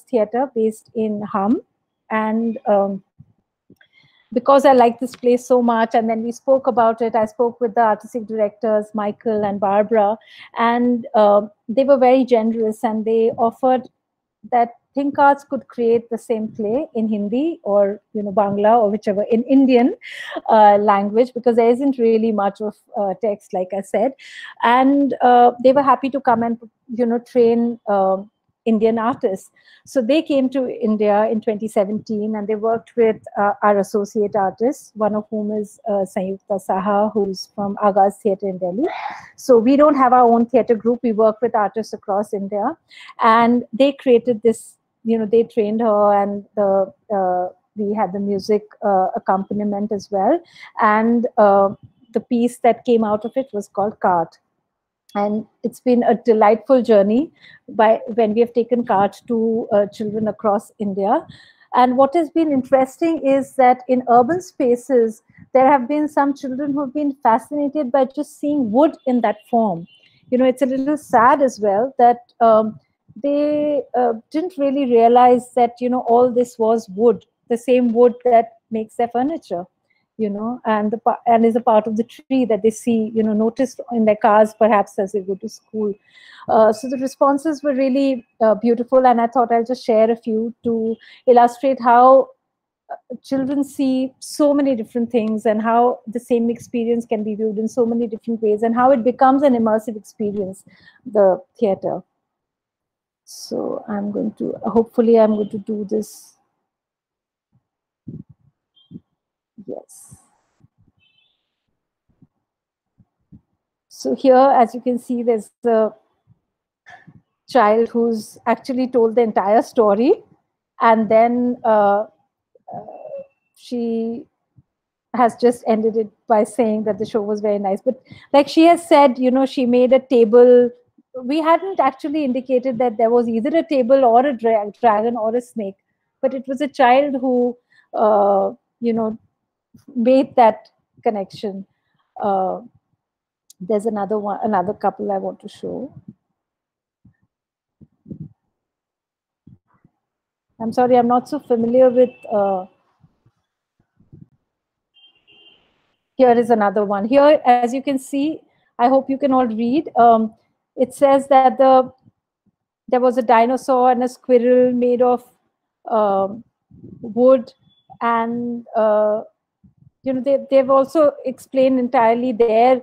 Theatre, based in Hamm. And because I liked this play so much, and then we spoke about it, I spoke with the artistic directors, Michael and Barbara, and they were very generous, and they offered that ThinkArts could create the same play in Hindi or Bangla or whichever, in Indian language, because there isn't really much of text, like I said. And they were happy to come and train Indian artists. So they came to India in 2017, and they worked with our associate artists, one of whom is Sanyukta Saha, who's from Agaz Theatre in Delhi. So we don't have our own theatre group. We work with artists across India, and they created this. They trained her, and we had the music accompaniment as well. And the piece that came out of it was called Cart. And it's been a delightful journey when we have taken Cart to children across India. And what has been interesting is that in urban spaces, there have been some children who have been fascinated by just seeing wood in that form. It's a little sad as well that they didn't really realize that, all this was wood, the same wood that makes their furniture. And is a part of the tree that they see, noticed in their cars, perhaps as they go to school. So the responses were really beautiful, and I thought I'll just share a few to illustrate how children see so many different things, and how the same experience can be viewed in so many different ways, and how it becomes an immersive experience, the theater. So hopefully I'm going to do this. Yes. So here, as you can see, there's a child who's actually told the entire story, and then she has just ended it by saying that the show was very nice. But like she has said, she made a table. We hadn't actually indicated that there was either a table or a dragon or a snake, but it was a child who, made that connection. There's another couple I want to show. I'm sorry, I'm not so familiar with. Here is another one. Here, as you can see, I hope you can all read. It says that there was a dinosaur and a squirrel made of wood, and they've also explained entirely their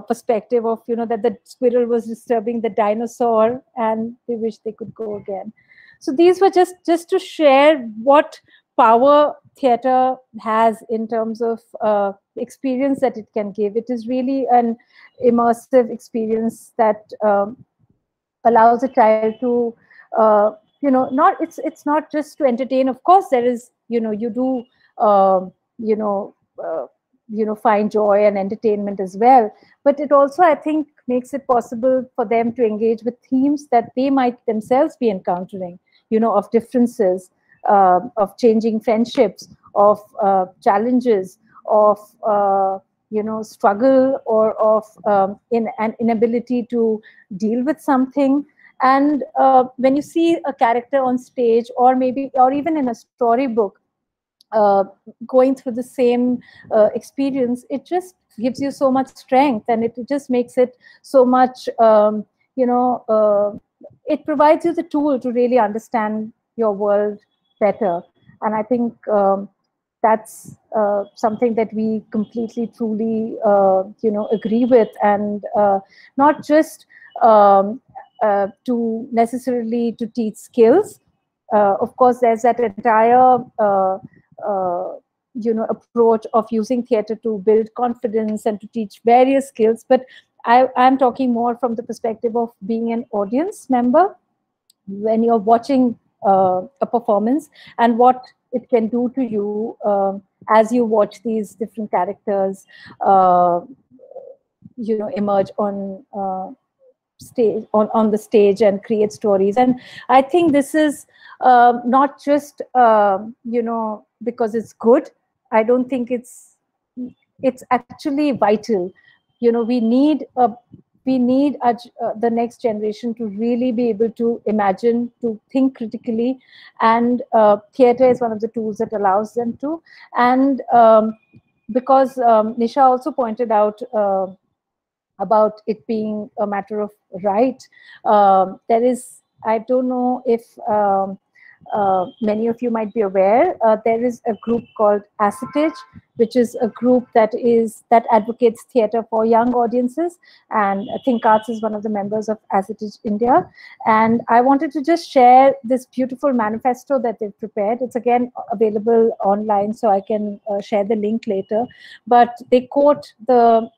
perspective of that the squirrel was disturbing the dinosaur, and they wish they could go again. So these were just to share what power theater has in terms of experience that it can give. It is really an immersive experience that allows a child to it's not just to entertain. Of course, there is you do find joy and entertainment as well, but it also, I think, makes it possible for them to engage with themes that they might themselves be encountering, of differences, of changing friendships, of challenges, of struggle, or of an inability to deal with something. And when you see a character on stage, or even in a storybook, going through the same experience, it just gives you so much strength, and it just makes it so much it provides you the tool to really understand your world better. And I think that's something that we completely, truly, agree with, and not just to necessarily to teach skills. Of course, there's that entire approach of using theater to build confidence and to teach various skills. But I'm talking more from the perspective of being an audience member when you're watching a performance, and what it can do to you as you watch these different characters emerge on stage, on the stage, and create stories. And I think this is not just because it's good. I don't think it's actually vital. We need the next generation to really be able to imagine, to think critically, and theater is one of the tools that allows them to. And because Nisha also pointed out about it being a matter of right, there is, I don't know if many of you might be aware, there is a group called Acetage, which is a group that advocates theatre for young audiences, and Think Arts is one of the members of Acetage India. And I wanted to just share this beautiful manifesto that they've prepared. It's again available online, so I can share the link later. But they quote the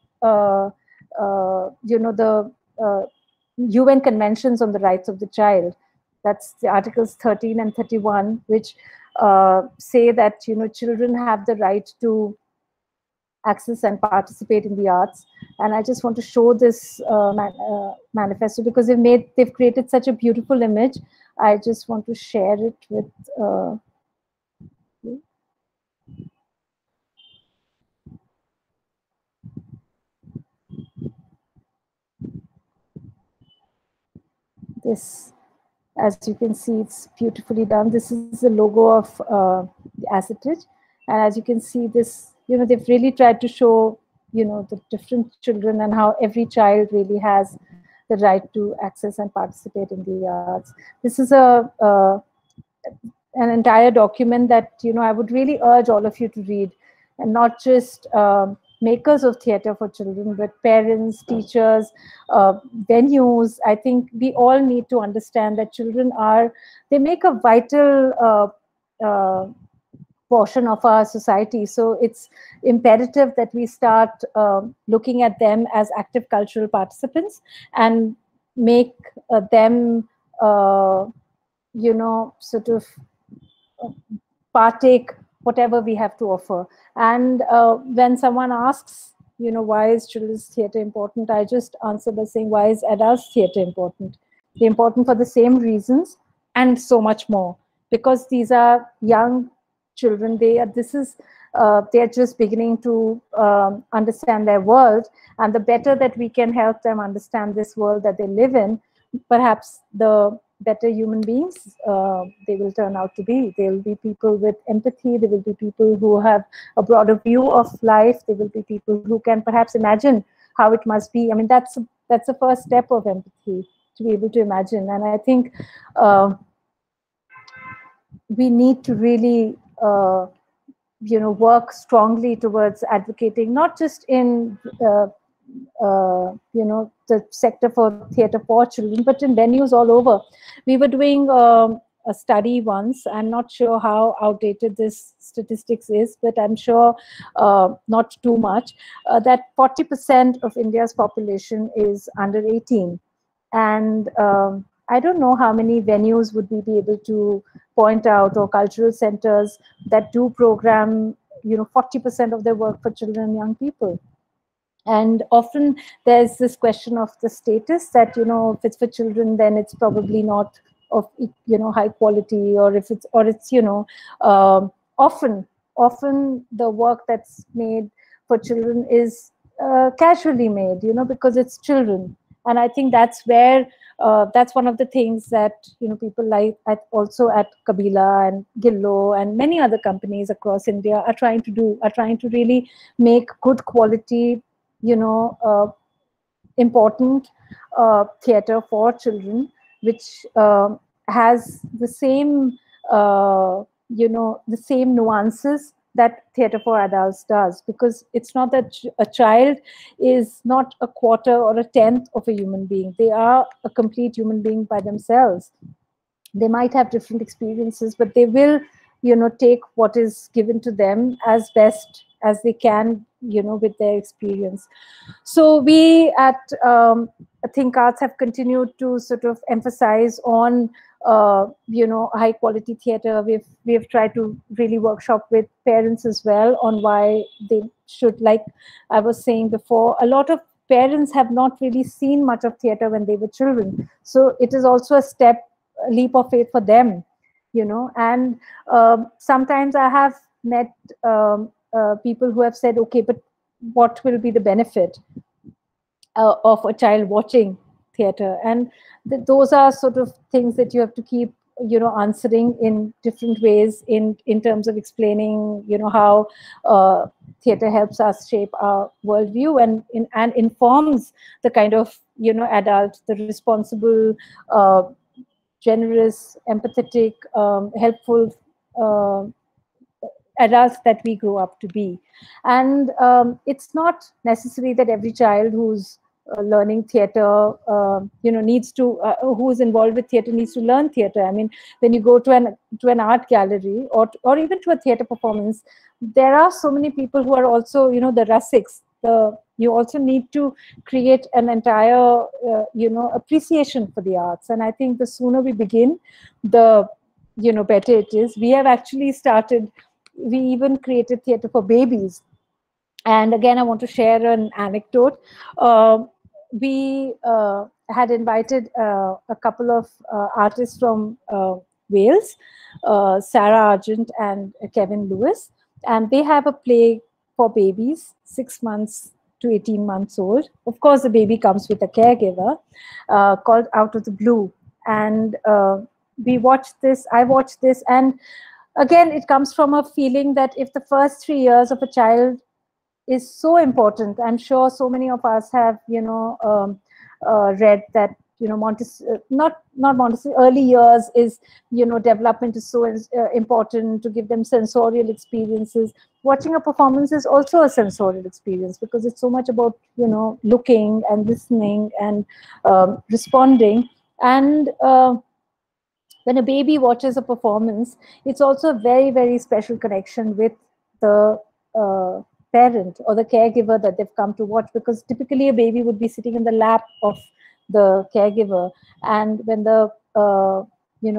UN Conventions on the Rights of the Child. That's the Articles 13 and 31, which say that children have the right to access and participate in the arts. And I just want to show this manifesto because they've created such a beautiful image. I just want to share it with you. This, as you can see, it's beautifully done. This is the logo of the Acetage, and as you can see, this, they've really tried to show, the different children and how every child really has the right to access and participate in the arts. This is an entire document that I would really urge all of you to read, and not just makers of theatre for children, but parents, teachers, venues. I think we all need to understand that children they make a vital portion of our society. So it's imperative that we start looking at them as active cultural participants and make them, sort of partake whatever we have to offer. And when someone asks, why is children's theatre important, I just answer by saying, why is adults theatre important? They're important for the same reasons and so much more, because these are young children. They're just beginning to understand their world, and the better that we can help them understand this world that they live in, perhaps the better human beings they will turn out to be. They will be people with empathy. They will be people who have a broader view of life. They will be people who can perhaps imagine how it must be. I mean, that's the first step of empathy, to be able to imagine. And I think we need to really work strongly towards advocating, not just in the sector for theatre for children, but in venues all over. We were doing a study once. I'm not sure how outdated this statistics is, but I'm sure not too much, that 40% of India's population is under 18. And I don't know how many venues would we be able to point out, or cultural centers that do program, 40% of their work for children and young people. And often there's this question of the status that, if it's for children, then it's probably not of, high quality, or if it's, often the work that's made for children is casually made, because it's children. And I think that's where, that's one of the things that, people like also at Kabila and Gillo and many other companies across India are trying to really make good quality, important theatre for children. which has the same, the same nuances that theatre for adults does, because it's not that a child is not a quarter or a tenth of a human being. They are a complete human being by themselves. They might have different experiences, but they will, take what is given to them as best as they can, with their experience. So we at Think Arts have continued to sort of emphasize on high quality theatre. We've tried to really workshop with parents as well on why they should, like I was saying before, a lot of parents have not really seen much of theatre when they were children. So it is also a leap of faith for them, and sometimes I have met people who have said, okay, but what will be the benefit of a child watching theatre? And those are sort of things that you have to keep answering in different ways in terms of explaining how theatre helps us shape our worldview and informs the kind of adult, the responsible, generous, empathetic, helpful adults that we grow up to be. And it's not necessary that every child who's learning theatre, needs to, who's involved with theatre needs to learn theatre. I mean, when you go to an art gallery or even to a theatre performance, there are so many people who are also, the rasiks. You also need to create an entire, appreciation for the arts. And I think the sooner we begin, the, better it is. We have actually started, we even created theatre for babies. And again, I want to share an anecdote. We had invited a couple of artists from Wales, Sarah Argent and Kevin Lewis, and they have a play for babies, 6 months to 18 months old. Of course, the baby comes with a caregiver, called Out of the Blue. And we watched this, I watched this, and again, it comes from a feeling that if the first 3 years of a child is so important, I'm sure so many of us have, read that, Montessori, not Montessori, early years is, development is so important to give them sensorial experiences. Watching a performance is also a sensorial experience because it's so much about, looking and listening and responding. And when a baby watches a performance, it's also a very, very special connection with the parent or the caregiver that they've come to watch, because typically a baby would be sitting in the lap of the caregiver, and when the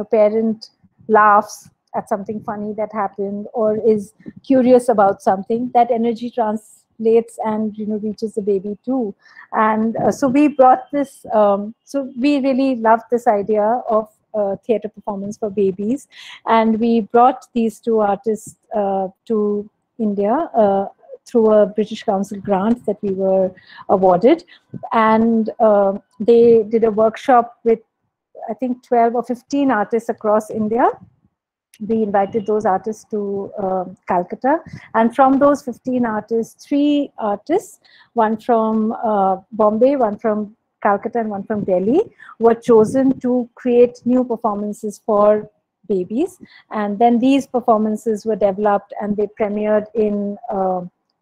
parent laughs at something funny that happened or is curious about something, that energy translates and reaches the baby too. And so we brought this, so we really loved this idea of theatre performance for babies, and we brought these two artists to India through a British Council grant that we were awarded. And they did a workshop with, I think, 12 or 15 artists across India. We invited those artists to Calcutta. And from those 15 artists, 3 artists, one from Bombay, one from Calcutta, and one from Delhi, were chosen to create new performances for babies. And then these performances were developed and they premiered in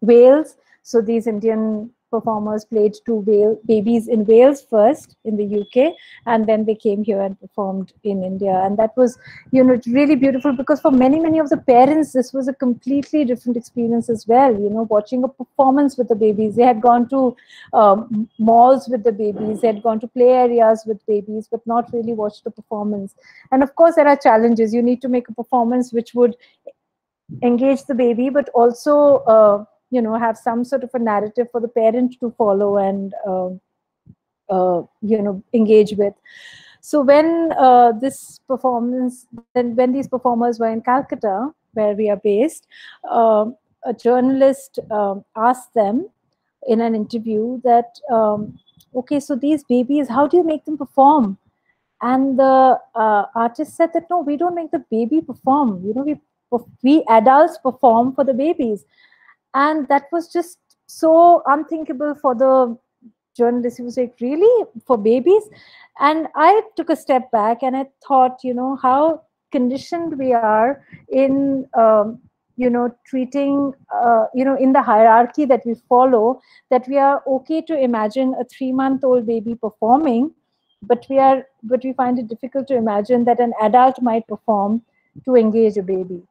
Wales. So these Indian performers played 2 babies in Wales first, in the UK, and then they came here and performed in India. And that was, really beautiful, because for many, many of the parents, this was a completely different experience as well, watching a performance with the babies. They had gone to malls with the babies, they had gone to play areas with babies, but not really watched the performance. And of course, there are challenges. You need to make a performance which would engage the baby, but also have some sort of a narrative for the parent to follow and engage with. So when when these performers were in Calcutta, where we are based, a journalist asked them in an interview that, okay, so these babies, how do you make them perform? And the artist said that, no, we don't make the baby perform. We adults perform for the babies. And that was just so unthinkable for the journalist. He was like, really, for babies? And I took a step back and I thought, how conditioned we are in treating in the hierarchy that we follow, that we are okay to imagine a 3-month-old baby performing, but we find it difficult to imagine that an adult might perform to engage a baby.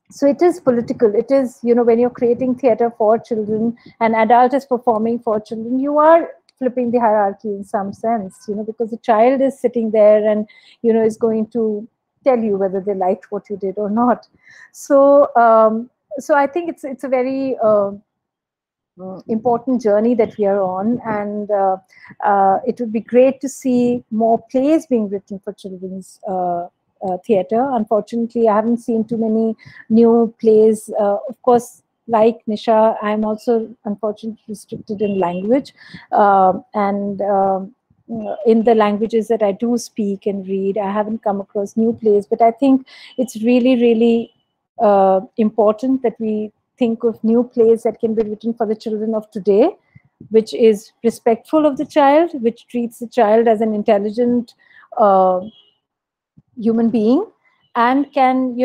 So it is political. It is, when you're creating theater for children, an adult is performing for children, you are flipping the hierarchy in some sense, because the child is sitting there and, is going to tell you whether they liked what you did or not. So, so I think it's a very important journey that we are on, and it would be great to see more plays being written for children's theater. Unfortunately, I haven't seen too many new plays. Of course, like Nisha, I'm also unfortunately restricted in language, and in the languages that I do speak and read, I haven't come across new plays. But I think it's really, really important that we think of new plays that can be written for the children of today, which is respectful of the child, which treats the child as an intelligent human being, and can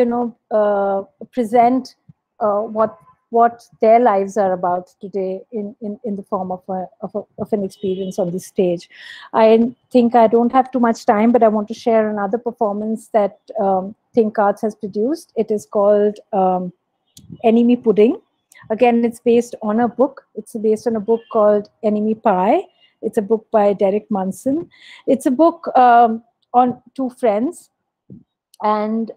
present what their lives are about today in the form of an experience on the stage. I think I don't have too much time, but I want to share another performance that Think Arts has produced. It is called Enemy Pudding. Again, it's based on a book. It's based on a book called Enemy Pie. It's a book by Derek Munson. It's a book on two friends, and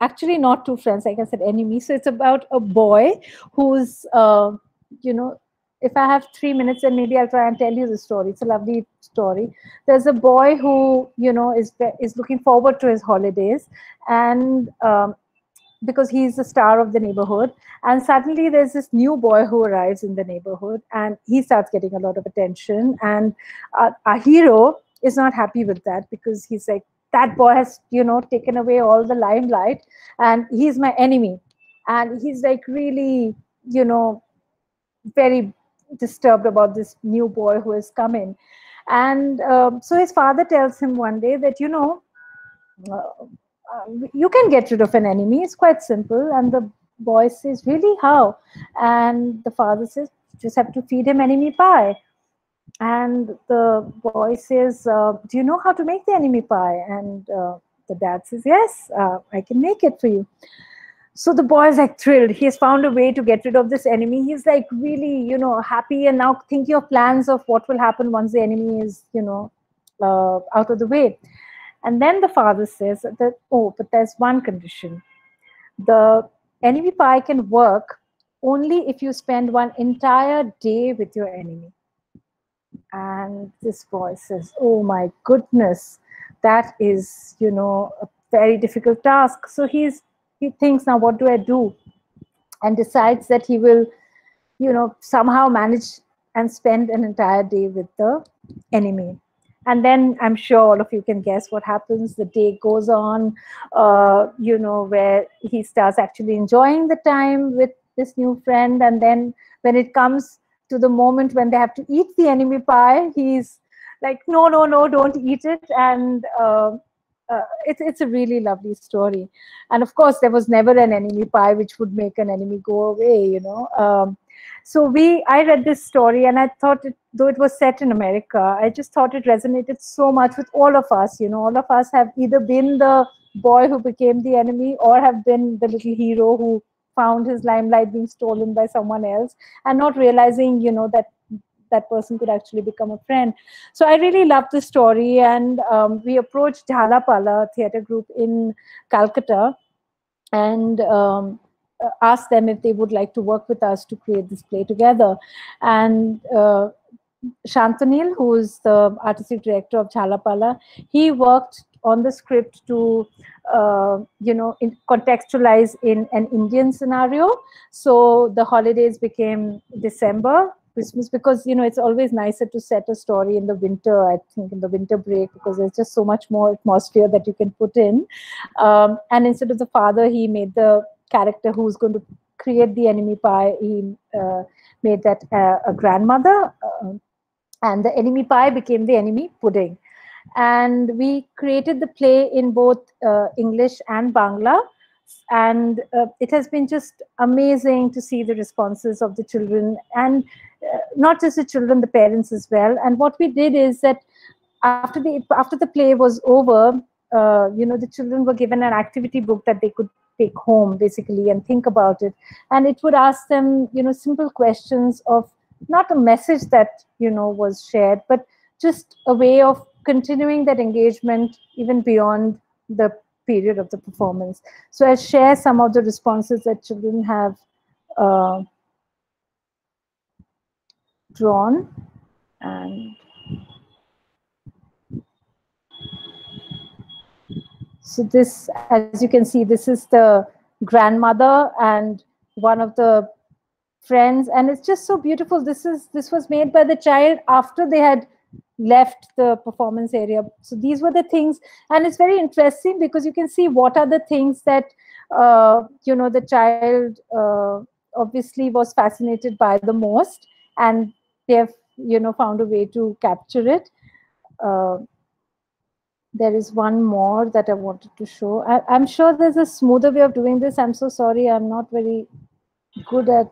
actually not two friends, like I said, enemies. So it's about a boy who's, if I have 3 minutes, then maybe I'll try and tell you the story. It's a lovely story. There's a boy who, is looking forward to his holidays, and because he's the star of the neighborhood. And suddenly there's this new boy who arrives in the neighborhood, and he starts getting a lot of attention. And our hero is not happy with that, because he's like, that boy has, taken away all the limelight, and he's my enemy. And he's like really, very disturbed about this new boy who has come in. And so his father tells him one day that, you can get rid of an enemy. It's quite simple. And the boy says, really, how? And the father says, you just have to feed him enemy pie. And the boy says, do you know how to make the enemy pie? And the dad says, yes, I can make it for you. So the boy is like thrilled. He has found a way to get rid of this enemy. He's like really, happy, and now thinking of plans of what will happen once the enemy is, out of the way. And then the father says that, oh, but there's one condition. The enemy pie can work only if you spend one entire day with your enemy. And this boy says, oh my goodness, that is, a very difficult task. So he thinks, now what do I do? And decides that he will, somehow manage and spend an entire day with the enemy. And then I'm sure all of you can guess what happens. The day goes on, where he starts actually enjoying the time with this new friend. And then when it comes to the moment when they have to eat the enemy pie, he's like, no, don't eat it. And it's a really lovely story. And of course, there was never an enemy pie which would make an enemy go away, So I read this story, and I thought, though it was set in America, I just thought it resonated so much with all of us. All of us have either been the boy who became the enemy, or have been the little hero who found his limelight being stolen by someone else, and not realizing, that person could actually become a friend. So I really loved the story, and we approached Jhalapala Theatre Group in Calcutta, and asked them if they would like to work with us to create this play together. And Shantanil, who is the artistic director of Jhalapala, he worked on the script to, contextualize in an Indian scenario. So the holidays became December, Christmas, because, it's always nicer to set a story in the winter, I think, in the winter break, because there's just so much more atmosphere that you can put in. And instead of the father, he made the character who's going to create the enemy pie, he made that a grandmother. and the enemy pie became the enemy pudding. And we created the play in both English and Bangla. And it has been just amazing to see the responses of the children, and not just the children, the parents as well. And what we did is that after the play was over, the children were given an activity book that they could take home basically and think about it. And it would ask them, simple questions of not a message that, was shared, but just a way of continuing that engagement even beyond the period of the performance. So I'll share some of the responses that children have drawn. And so this, as you can see, this is the grandmother and one of the friends, and it's just so beautiful. This was made by the child after they had left the performance area. So these were the things, and it's very interesting because you can see what are the things that the child obviously was fascinated by the most, and they have found a way to capture it. There is one more that I wanted to show. I'm sure there's a smoother way of doing this. I'm so sorry, I'm not very good at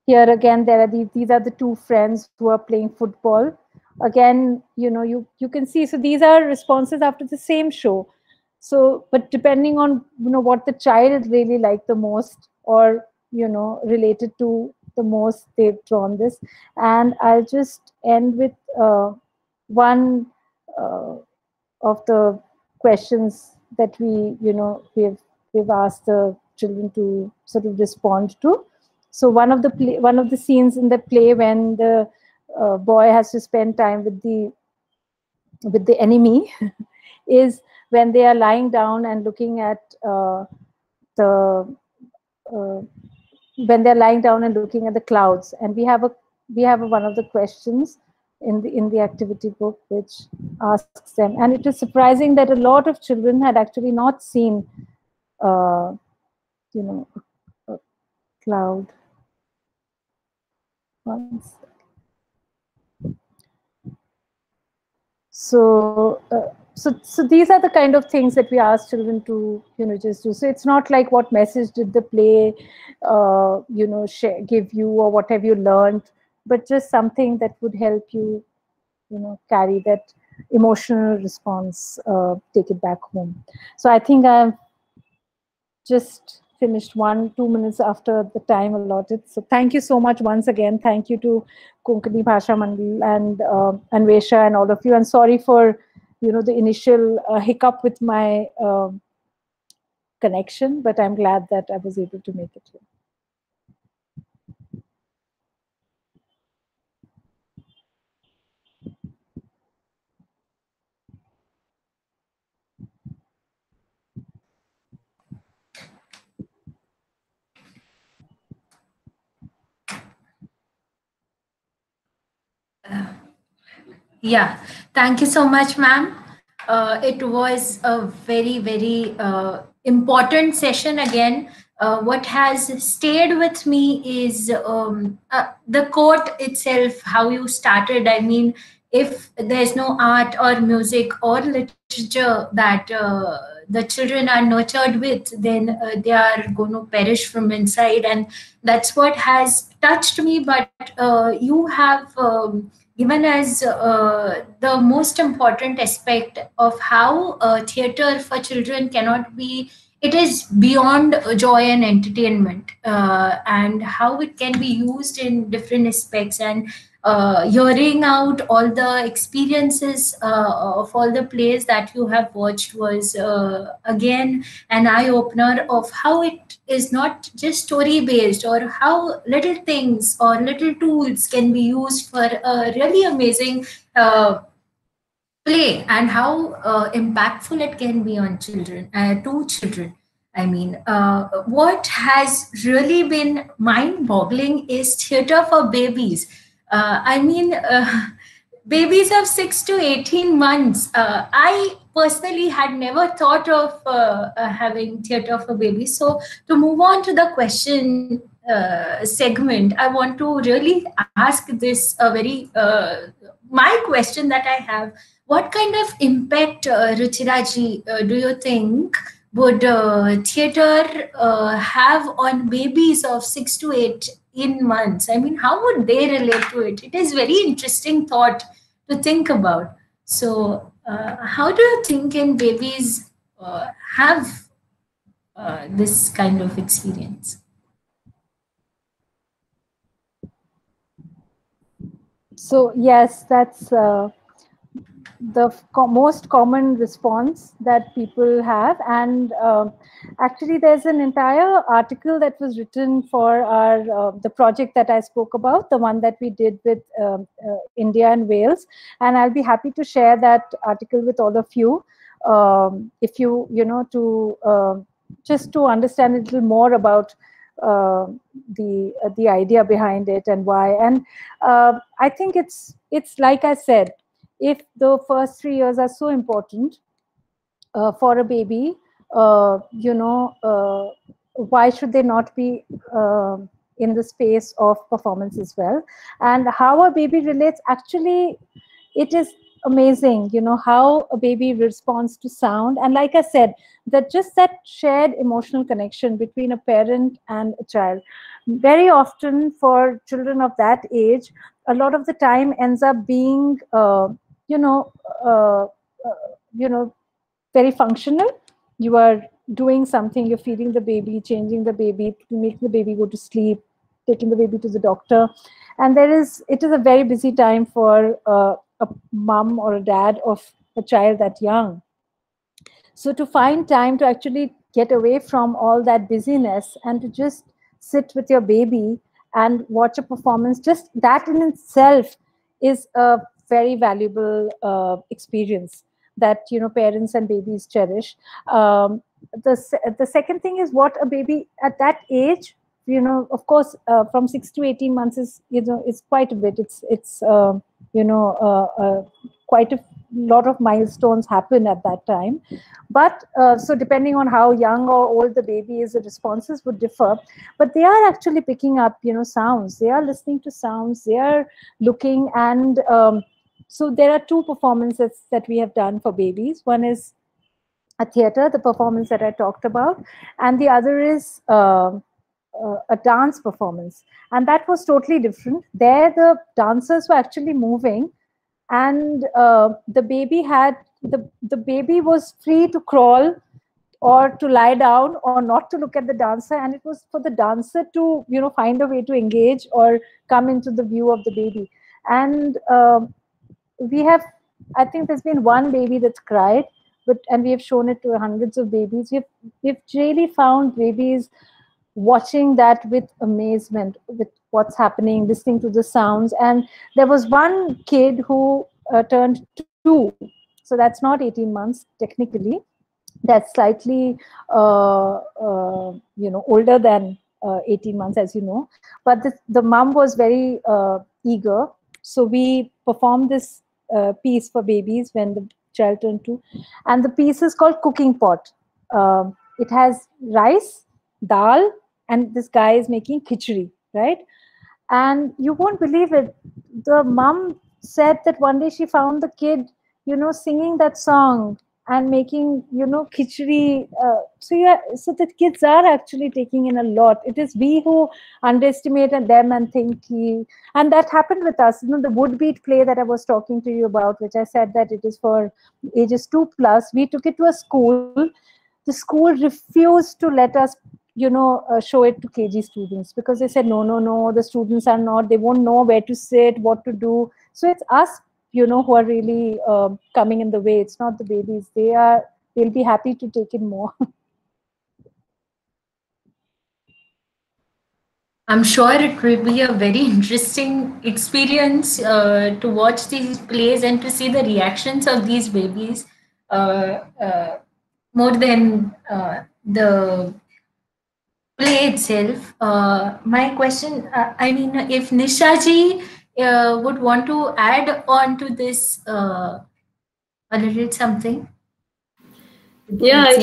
here again. There are these are the two friends who are playing football. Again, you can see, so these are responses after the same show. So, but depending on what the child really liked the most, or related to the most, they've drawn this. And I'll just end with one of the questions that we've asked the children to sort of respond to. So one of the scenes in the play, when the boy has to spend time with the enemy is when they are lying down and looking at when they're lying down and looking at the clouds. And we have one of the questions in the activity book which asks them, and it is surprising that a lot of children had actually not seen a cloud. So these are the kind of things that we ask children to just do. So it's not like what message did the play give you, or what have you learned, but just something that would help you carry that emotional response, take it back home. So I think I've just finished 1-2 minutes after the time allotted. So thank you so much once again. Thank you to Konkani Bhasha Mandal and Anvesha and all of you. And sorry for the initial hiccup with my connection, but I'm glad that I was able to make it here. Yeah, thank you so much, ma'am. It was a very, very important session again. What has stayed with me is the quote itself, how you started. I mean, if there's no art or music or literature that the children are nurtured with, then they are going to perish from inside. And that's what has touched me. But you have given us the most important aspect of how theater for children cannot be, it is beyond joy and entertainment, and how it can be used in different aspects. And hearing out all the experiences of all the plays that you have watched was again an eye-opener of how it is not just story based, or how little things or little tools can be used for a really amazing play, and how impactful it can be on children, to children. I mean, what has really been mind-boggling is theater for babies. I mean, babies of 6 to 18 months. I personally had never thought of having theater for babies. So to move on to the question, segment, I want to really ask this my question that I have. What kind of impact, Ruchiraji, do you think would theater have on babies of 6 to 18 months? I mean, how would they relate to it? It is very interesting thought to think about. So, how do you think can babies have this kind of experience? So yes, that's the most common response that people have. And actually, there's an entire article that was written for our the project that I spoke about, the one that we did with India and Wales. And I'll be happy to share that article with all of you if you to just to understand a little more about the idea behind it and why. And I think it's like I said, if the first 3 years are so important for a baby, why should they not be in the space of performance as well? And how a baby relates, actually, it is amazing, how a baby responds to sound. And like I said, that shared emotional connection between a parent and a child, very often for children of that age, a lot of the time ends up being very functional. You are doing something, you're feeding the baby, changing the baby, making the baby go to sleep, taking the baby to the doctor. And it is a very busy time for a mom or a dad of a child that young. So to find time to actually get away from all that busyness and to just sit with your baby and watch a performance, just that in itself is a very valuable experience that parents and babies cherish. The second thing is what a baby at that age, of course, from 6 to 18 months is is quite a bit. It's quite a lot of milestones happen at that time. But so depending on how young or old the baby is, the responses would differ. But they are actually picking up sounds. They are listening to sounds. They are looking. And so there are two performances that we have done for babies. One is a theater, the performance that I talked about, and the other is a dance performance. And that was totally different. There the dancers were actually moving, and the baby was free to crawl or to lie down or not to look at the dancer, and it was for the dancer to find a way to engage or come into the view of the baby. And I think there's been one baby that's cried, and we have shown it to hundreds of babies. We've really found babies watching that with amazement, with what's happening, listening to the sounds. And there was one kid who turned 2, so that's not 18 months technically. That's slightly older than 18 months, as you know. But the mom was very eager, so we performed this piece for babies when the child turned 2, and the piece is called Cooking Pot. It has rice, dal, and this guy is making khichdi, right? And you won't believe it, the mom said that one day she found the kid singing that song and making khichdi. So the kids are actually taking in a lot. It is we who underestimate them and think and that happened with us. The Woodbeat play that I was talking to you about, which I said that it is for ages 2+, we took it to a school. The school refused to let us show it to KG students, because they said no, the students are not, they won't know where to sit, what to do. So it's us who are really coming in the way. It's not the babies. They'll be happy to take in more. I'm sure it will be a very interesting experience to watch these plays and to see the reactions of these babies more than the play itself. My question, if Nishaji would want to add on to this a little something. Yeah, I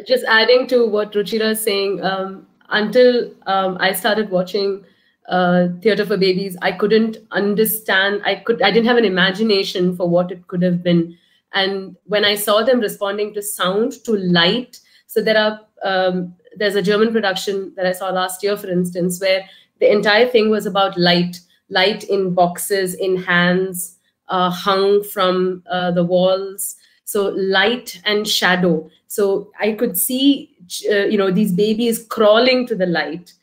just adding to what Ruchira is saying, until I started watching Theatre for Babies, I couldn't understand. I didn't have an imagination for what it could have been. And when I saw them responding to sound, to light, so there's a German production that I saw last year, for instance, where the entire thing was about light in boxes, in hands, hung from the walls. So light and shadow. So I could see, these babies crawling to the light,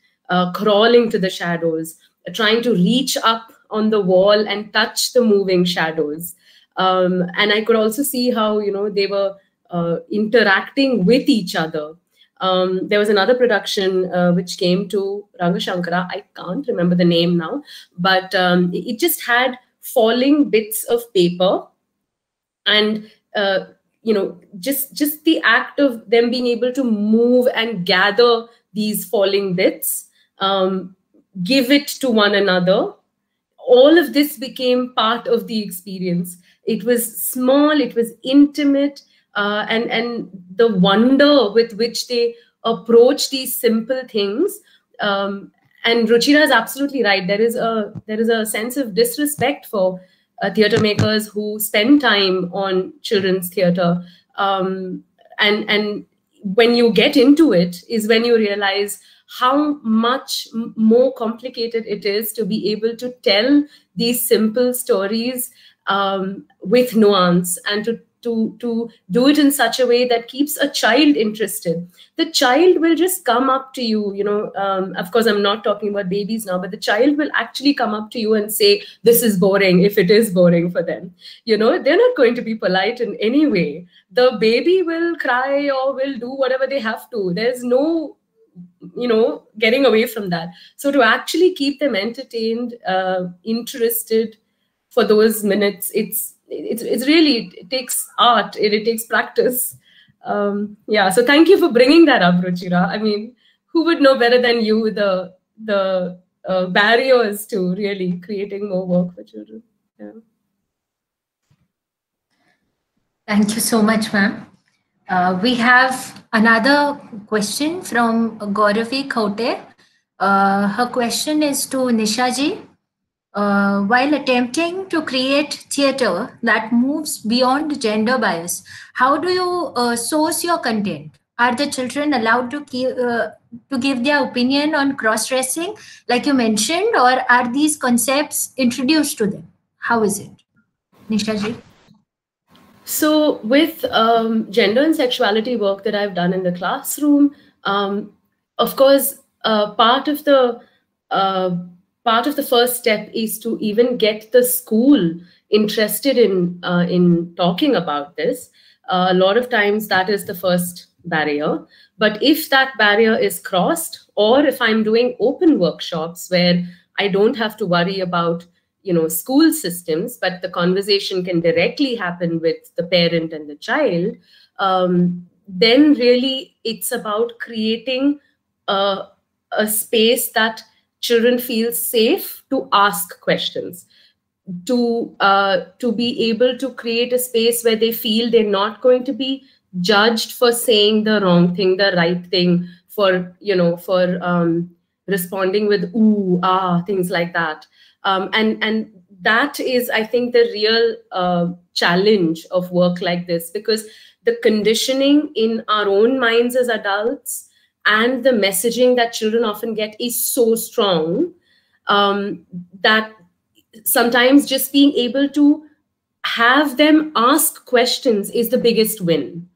crawling to the shadows, trying to reach up on the wall and touch the moving shadows. And I could also see how, they were interacting with each other. There was another production which came to Rangashankara. I can't remember the name now, but it just had falling bits of paper, and just the act of them being able to move and gather these falling bits, give it to one another. All of this became part of the experience. It was small, it was intimate, and the wonder with which they approach these simple things. And Ruchira is absolutely right. There is a sense of disrespect for theatre makers who spend time on children's theatre. And when you get into it is when you realize how much more complicated it is to be able to tell these simple stories with nuance, and to do it in such a way that keeps a child interested. The child will just come up to you, of course, I'm not talking about babies now, but the child will actually come up to you and say, this is boring, if it is boring for them. They're not going to be polite in any way. The baby will cry or will do whatever they have to. There's no, getting away from that. So to actually keep them entertained, interested for those minutes, it's really, it takes art, it takes practice. So thank you for bringing that up, Ruchira. I mean, who would know better than you the barriers to really creating more work for children? Yeah. Thank you so much, ma'am. We have another question from Gauravi Khote. Her question is to Nisha ji. While attempting to create theatre that moves beyond gender bias, how do you source your content? Are the children allowed to give their opinion on cross-dressing, like you mentioned, or are these concepts introduced to them? How is it? Nisha ji? So with gender and sexuality work that I've done in the classroom, of course, part of the first step is to even get the school interested in talking about this. A lot of times that is the first barrier. But if that barrier is crossed, or if I'm doing open workshops where I don't have to worry about school systems, but the conversation can directly happen with the parent and the child, then really it's about creating a space that children feel safe to ask questions, to be able to create a space where they feel they're not going to be judged for saying the wrong thing, the right thing, for responding with ooh, ah, things like that. And that is, I think, the real challenge of work like this, because the conditioning in our own minds as adults and the messaging that children often get is so strong that sometimes just being able to have them ask questions is the biggest win.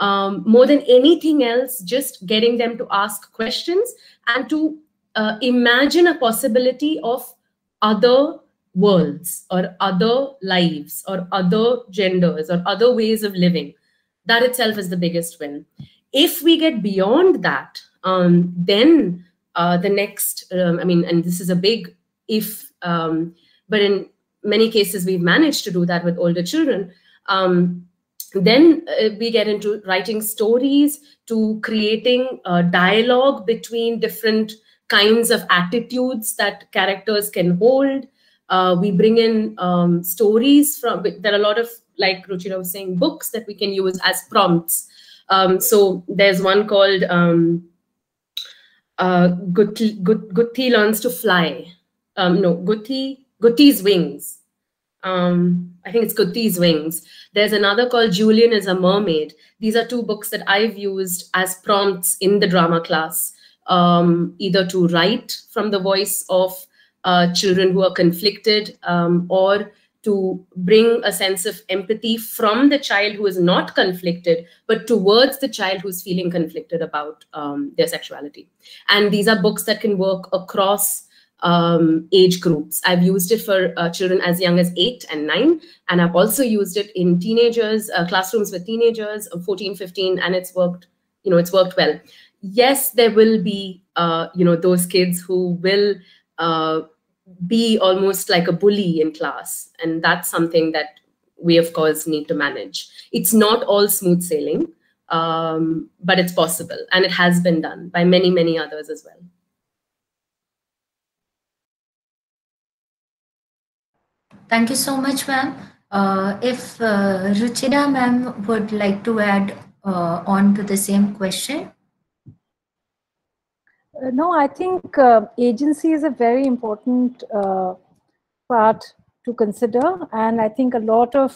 More than anything else, just getting them to ask questions and to imagine a possibility of other worlds or other lives or other genders or other ways of living. That itself is the biggest win. If we get beyond that, then the next, and this is a big if, but in many cases we've managed to do that with older children, then we get into writing stories, to creating dialogue between different kinds of attitudes that characters can hold. We bring in stories from, there are a lot of, like Ruchira was saying, books that we can use as prompts. So there's one called Gutti learns to fly. No, Gutti's Wings. I think it's Gutti's Wings. There's another called Julian is a Mermaid. These are two books that I've used as prompts in the drama class, either to write from the voice of children who are conflicted, or to bring a sense of empathy from the child who is not conflicted, but towards the child who's feeling conflicted about their sexuality. And these are books that can work across age groups. I've used it for children as young as 8 and 9, and I've also used it in teenagers, classrooms with teenagers of 14, 15, and it's worked, it's worked well. Yes, there will be, those kids who will be almost like a bully in class, and that's something that we, of course, need to manage. It's not all smooth sailing, but it's possible, and it has been done by many, many others as well. Thank you so much, ma'am. If Ruchira ma'am would like to add on to the same question. No, I think agency is a very important part to consider. And I think a lot of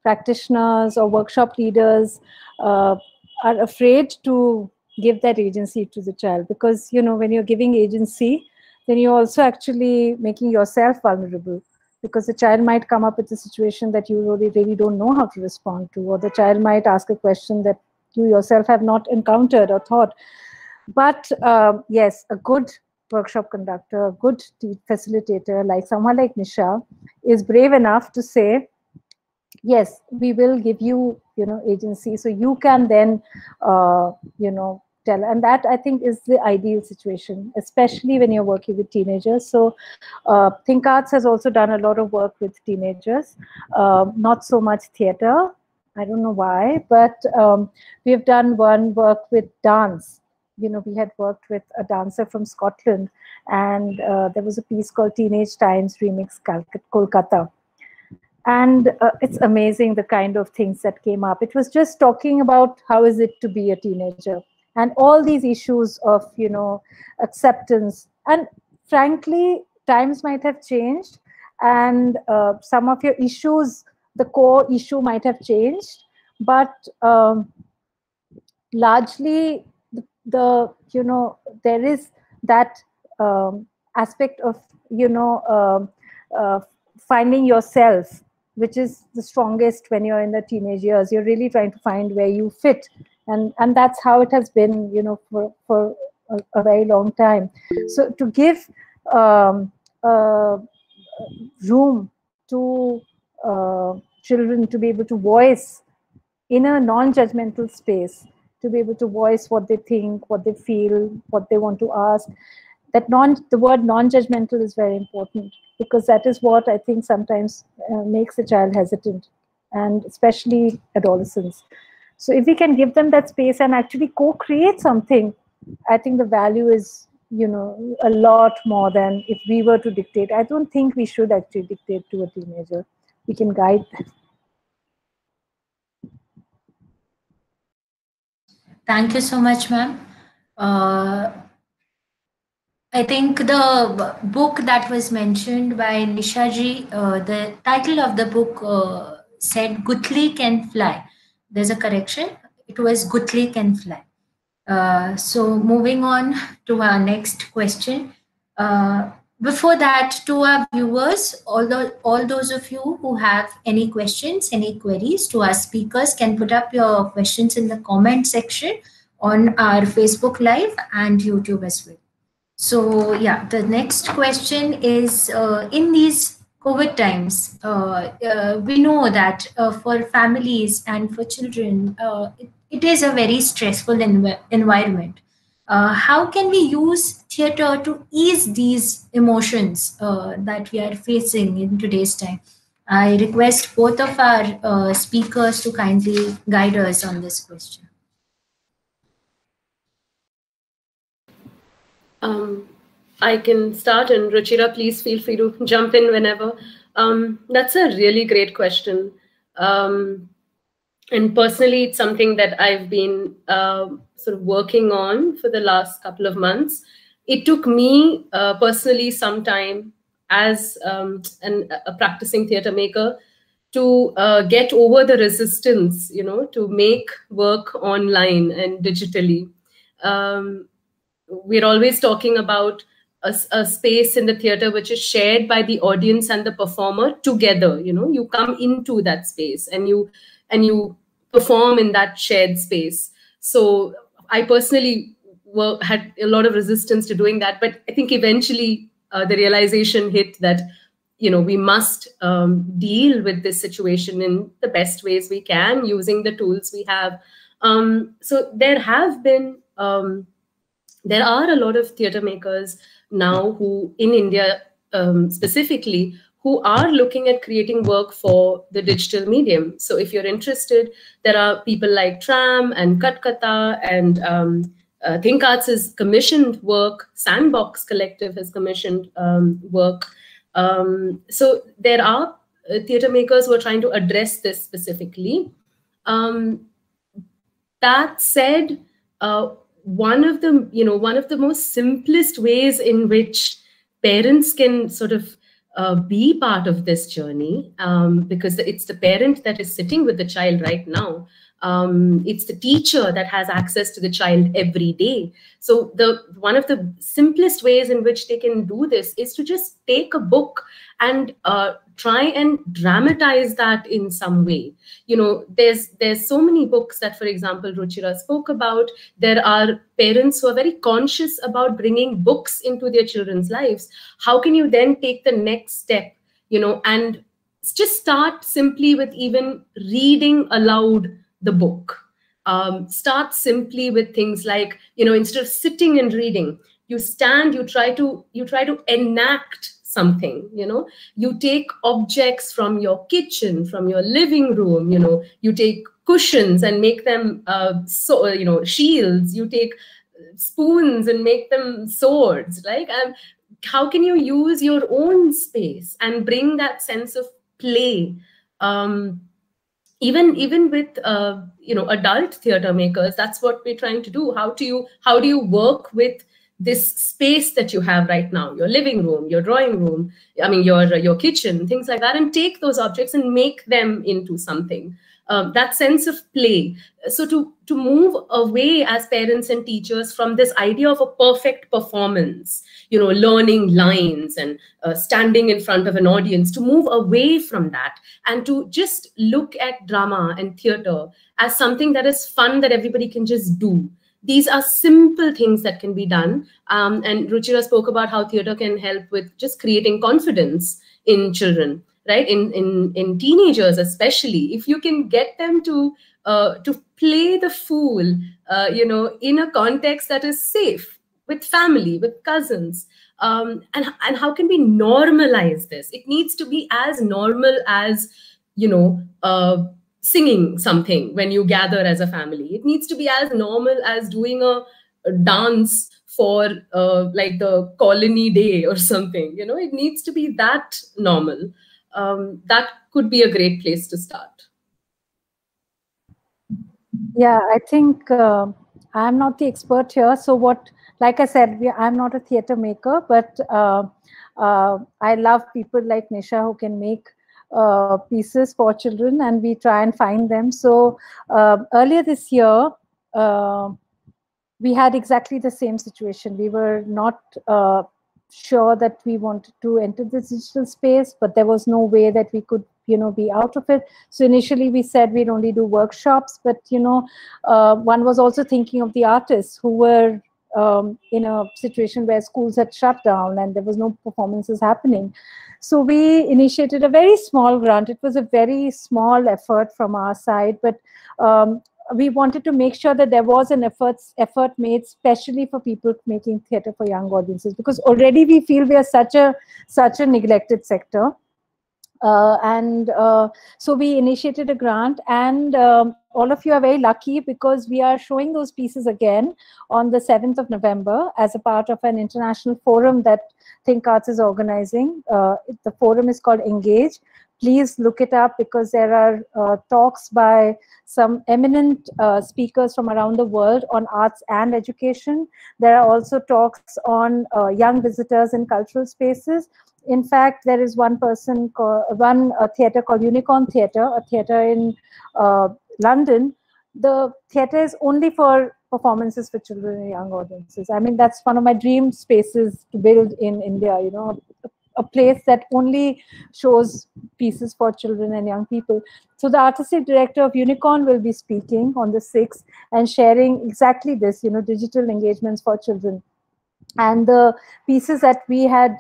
practitioners or workshop leaders are afraid to give that agency to the child, because, when you're giving agency, then you're also actually making yourself vulnerable, because the child might come up with a situation that you really don't know how to respond to, or the child might ask a question that you yourself have not encountered or thought. But yes, a good workshop conductor, a good facilitator, like someone like Nisha, is brave enough to say, yes, we will give you, agency, so you can then, tell. And that, I think, is the ideal situation, especially when you're working with teenagers. So ThinkArts has also done a lot of work with teenagers, not so much theater. I don't know why, but we have done one work with dance. We had worked with a dancer from Scotland, and there was a piece called Teenage Times Remix Kolkata. And it's amazing the kind of things that came up. It was just talking about how is it to be a teenager, and all these issues of, acceptance. And frankly, times might have changed, and some of your issues, the core issue might have changed, but largely there is that aspect of, finding yourself, which is the strongest when you're in the teenage years. You're really trying to find where you fit. And that's how it has been, for a very long time. So to give room to children to be able to voice in a non-judgmental space, to be able to voice what they think, what they feel, what they want to ask. The word non-judgmental is very important, because that is what I think sometimes makes a child hesitant, and especially adolescents. So if we can give them that space and actually co-create something, I think the value is, a lot more than if we were to dictate. I don't think we should actually dictate to a teenager. We can guide them. Thank you so much, ma'am. I think the book that was mentioned by Nisha ji, the title of the book said Gutli Can Fly. There's a correction. It was Gutli Can Fly. So moving on to our next question. Before that, to our viewers, all those of you who have any questions, any queries to our speakers, can put up your questions in the comment section on our Facebook Live and YouTube as well. So yeah, the next question is, in these COVID times, we know that for families and for children, it is a very stressful environment. How can we use theatre to ease these emotions that we are facing in today's time? I request both of our speakers to kindly guide us on this question. I can start, and Ruchira, please feel free to jump in whenever. That's a really great question. And personally, it's something that I've been sort of working on for the last couple of months. It took me personally some time as a practicing theatre maker to get over the resistance, to make work online and digitally. We're always talking about a space in the theater which is shared by the audience and the performer together. You come into that space and you perform in that shared space. So I personally had a lot of resistance to doing that, but I think eventually the realization hit that we must deal with this situation in the best ways we can using the tools we have. So there are a lot of theatre makers now who, in India specifically, who are looking at creating work for the digital medium. So if you're interested, there are people like Tram and Katkata, and Think Arts has commissioned work. Sandbox Collective has commissioned work. So there are theatre makers who are trying to address this specifically. That said, one of the most simplest ways in which parents can sort of be part of this journey, because it's the parent that is sitting with the child right now. It's the teacher that has access to the child every day. So one of the simplest ways in which they can do this is to just take a book and try and dramatize that in some way. There's so many books that, for example, Ruchira spoke about. There are parents who are very conscious about bringing books into their children's lives. How can you then take the next step, and just start simply with even reading aloud the book. Start simply with things like, instead of sitting and reading, you stand, you try to enact something. You take objects from your kitchen, from your living room. You take cushions and make them shields. You take spoons and make them swords. How can you use your own space and bring that sense of play? Even with adult theatre makers, that's what we're trying to do. How do you work with this space that you have right now, your living room, your drawing room, your kitchen, things like that, and take those objects and make them into something. That sense of play. So to move away as parents and teachers from this idea of a perfect performance, learning lines and standing in front of an audience, to move away from that and to just look at drama and theatre as something that is fun, that everybody can just do. These are simple things that can be done. And Ruchira spoke about how theatre can help with just creating confidence in children, right? In teenagers especially. If you can get them to play the fool, in a context that is safe, with family, with cousins, and how can we normalize this? It needs to be as normal as, singing something when you gather as a family. It needs to be as normal as doing a dance for like the colony day or something. It needs to be that normal. That could be a great place to start. Yeah, I think I'm not the expert here. So like I said, I'm not a theatre maker, but I love people like Nisha who can make pieces for children, and we try and find them. So earlier this year, we had exactly the same situation. We were not sure that we wanted to enter this digital space, but there was no way that we could be out of it. So initially we said we'd only do workshops, but one was also thinking of the artists who were in a situation where schools had shut down and there was no performances happening. So we initiated a very small grant. It was a very small effort from our side, but we wanted to make sure that there was an effort made specially for people making theatre for young audiences, because already we feel we are such a neglected sector. So we initiated a grant, and all of you are very lucky because we are showing those pieces again on the 7th of November as a part of an international forum that Think Arts is organizing. The forum is called Engage. please look it up, because there are talks by some eminent speakers from around the world on arts and education. There are also talks on young visitors in cultural spaces. In fact, there is one theater called Unicorn Theatre, a theater in London. The theater is only for performances for children and young audiences. I mean, that's one of my dream spaces to build in India, you know, a place that only shows pieces for children and young people. So the artistic director of Unicorn will be speaking on the 6th and sharing exactly this, you know, digital engagements for children. And the pieces that we had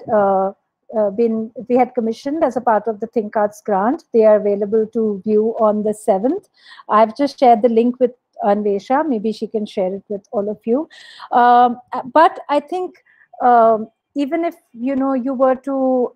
commissioned as a part of the Think Arts grant, they are available to view on the 7th. I've just shared the link with Anvesha. Maybe she can share it with all of you. But I think even if, you know, you were to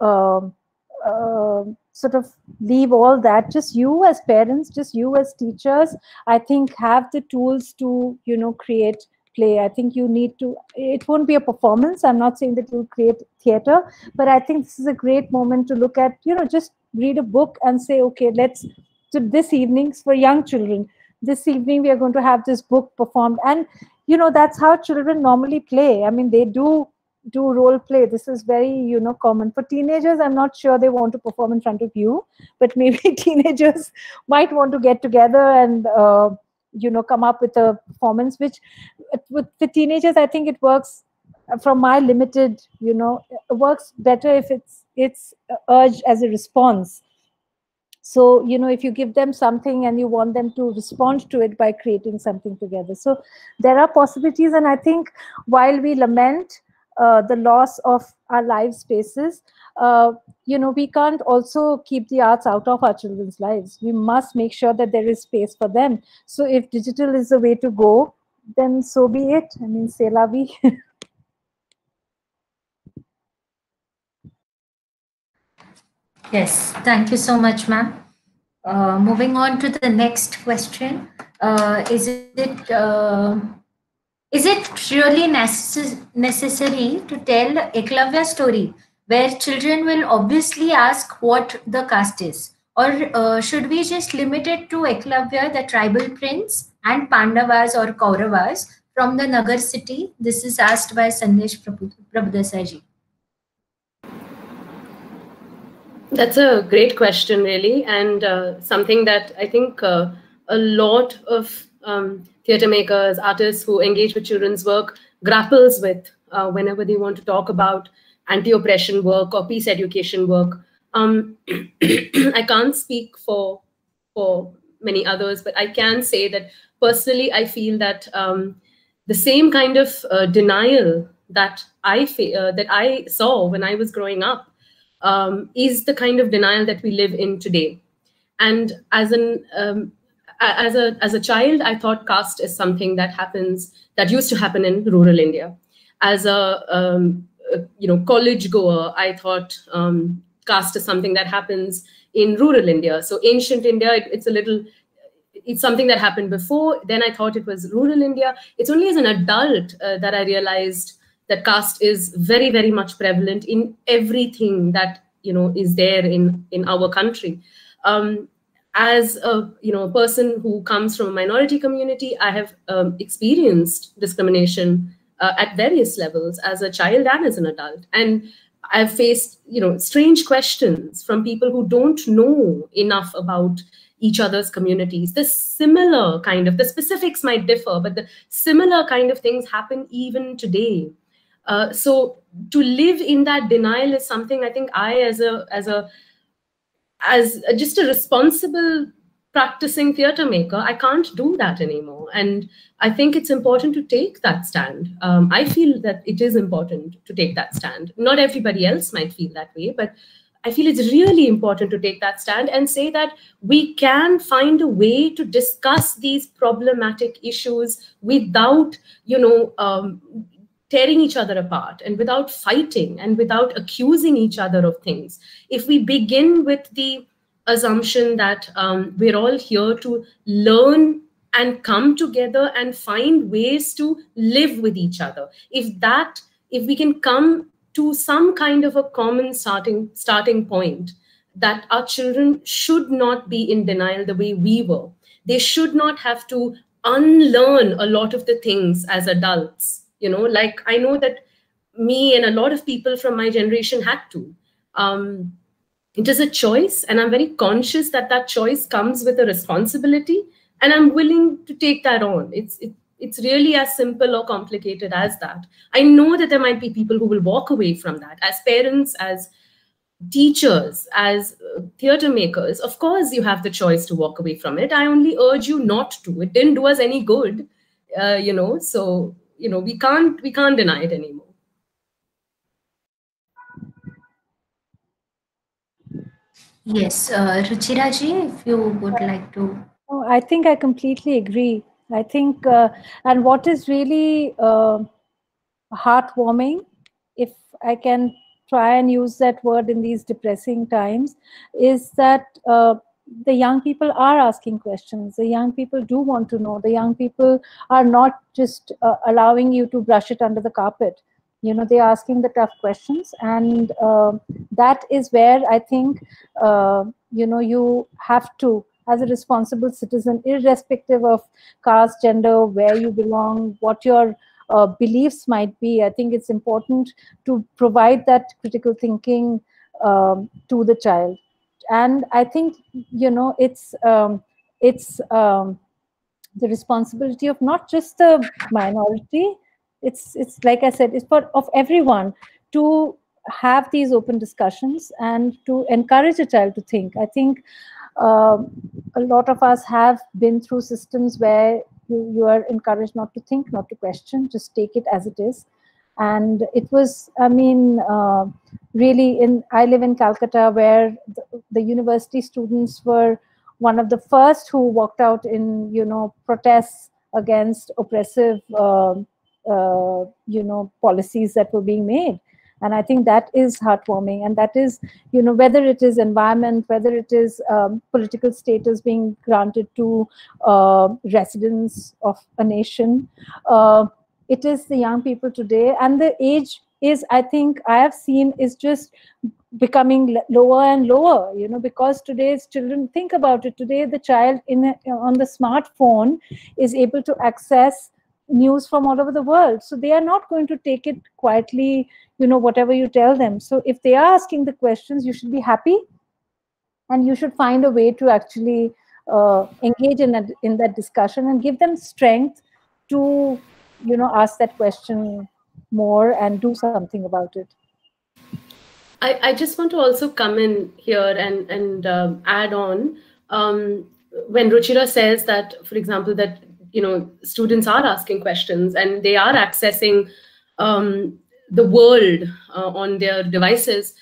sort of leave all that, just you as parents, just you as teachers, I think have the tools to, you know, create play. I think you need to, it won't be a performance. I'm not saying that you'll create theater, but I think this is a great moment to look at, you know, just read a book and say, okay, let's, so this evening's for young children. This evening we are going to have this book performed. And, you know, that's how children normally play. I mean, they do role play. This is very, you know, common. For teenagers, I'm not sure they want to perform in front of you, but maybe teenagers might want to get together and, you know, come up with a performance, which with teenagers, I think it works from my limited, you know, it works better if it's urged as a response. So, you know, if you give them something and you want them to respond to it by creating something together. So there are possibilities. And I think while we lament the loss of our live spaces, you know, we can't also keep the arts out of our children's lives. We must make sure that there is space for them. So if digital is the way to go, then so be it. I mean, c'est la vie. Yes, thank you so much, ma'am. Moving on to the next question. Is it really necessary to tell Eklavya story where children will obviously ask what the caste is? Or should we just limit it to Eklavya, the tribal prince, and Pandavas or Kauravas from the Nagar city? This is asked by Sandesh Prabhudesai ji. That's a great question, really, and something that I think a lot of theatre makers, artists who engage with children's work grapples with whenever they want to talk about anti-oppression work or peace education work. I can't speak for many others, but I can say that personally, I feel that the same kind of denial that I saw when I was growing up is the kind of denial that we live in today. And as a child, I thought caste is something that used to happen in rural India. As a college goer, I thought caste is something that happens in rural India. So ancient India, it's something that happened before. Then I thought it was rural India. It's only as an adult that I realized that caste is very, very much prevalent in everything that is there in our country. As a person who comes from a minority community, I have experienced discrimination at various levels as a child and as an adult, and I've faced strange questions from people who don't know enough about each other's communities. The specifics might differ, but the similar kind of things happen even today. So to live in that denial is something I think I, as just a responsible practicing theatre maker, I can't do that anymore. And I think it's important to take that stand. I feel that it is important to take that stand. Not everybody else might feel that way, but I feel it's really important to take that stand and say that we can find a way to discuss these problematic issues without, tearing each other apart and without fighting and without accusing each other of things. If we begin with the assumption that we're all here to learn and come together and find ways to live with each other, if we can come to some kind of a common starting point, that our children should not be in denial the way we were. They should not have to unlearn a lot of the things as adults. Like I know that me and a lot of people from my generation had to. It is a choice, and I'm very conscious that that choice comes with a responsibility, and I'm willing to take that on. It's really as simple or complicated as that. I know that there might be people who will walk away from that. As parents, as teachers, as theater makers, of course you have the choice to walk away from it. I only urge you not to. It didn't do us any good, so we can't deny it anymore. Yes, Ruchira ji, if you would like to. Oh, I think I completely agree. I think, and what is really heartwarming, if I can try and use that word in these depressing times, is that the young people are asking questions. The young people do want to know. The young people are not just allowing you to brush it under the carpet. They're asking the tough questions, and that is where I think, you have to, as a responsible citizen, irrespective of caste, gender, where you belong, what your beliefs might be, I think it's important to provide that critical thinking to the child. And I think, it's the responsibility of not just the minority. It's like I said, it's of everyone to have these open discussions and to encourage a child to think. I think a lot of us have been through systems where you are encouraged not to think, not to question, just take it as it is. And it was, really, I live in Calcutta, where the university students were one of the first who walked out in, protests against oppressive, policies that were being made. And I think that is heartwarming. And that is, whether it is environment, whether it is political status being granted to residents of a nation, it is the young people today. And the age is, I think, I have seen, is just becoming lower and lower, because today's children, think about it, today the child on the smartphone is able to access news from all over the world. So they are not going to take it quietly, whatever you tell them. So if they are asking the questions, you should be happy, and you should find a way to actually engage in that discussion and give them strength to, ask that question more and do something about it. I just want to also come in here and add on, when Ruchira says that, for example, that students are asking questions and they are accessing the world on their devices.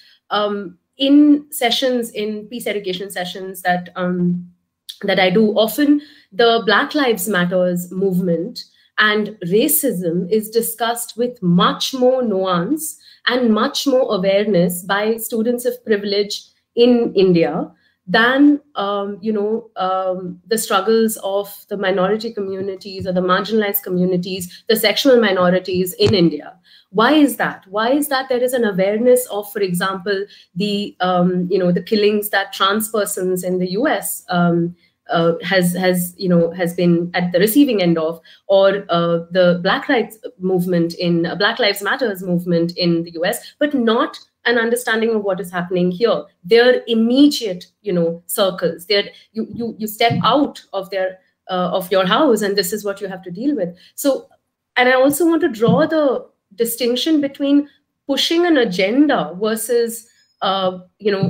In sessions, in peace education sessions that I do, often the Black Lives Matters movement and racism is discussed with much more nuance and much more awareness by students of privilege in India than the struggles of the minority communities or the marginalized communities, the sexual minorities in India. Why is that? Why is that there is an awareness of, for example, the the killings that trans persons in the US has been at the receiving end of, or the Black Lives Matters movement in the US, but not an understanding of what is happening here. Their immediate, circles. You step out of of your house, and this is what you have to deal with. So, and I also want to draw the distinction between pushing an agenda versus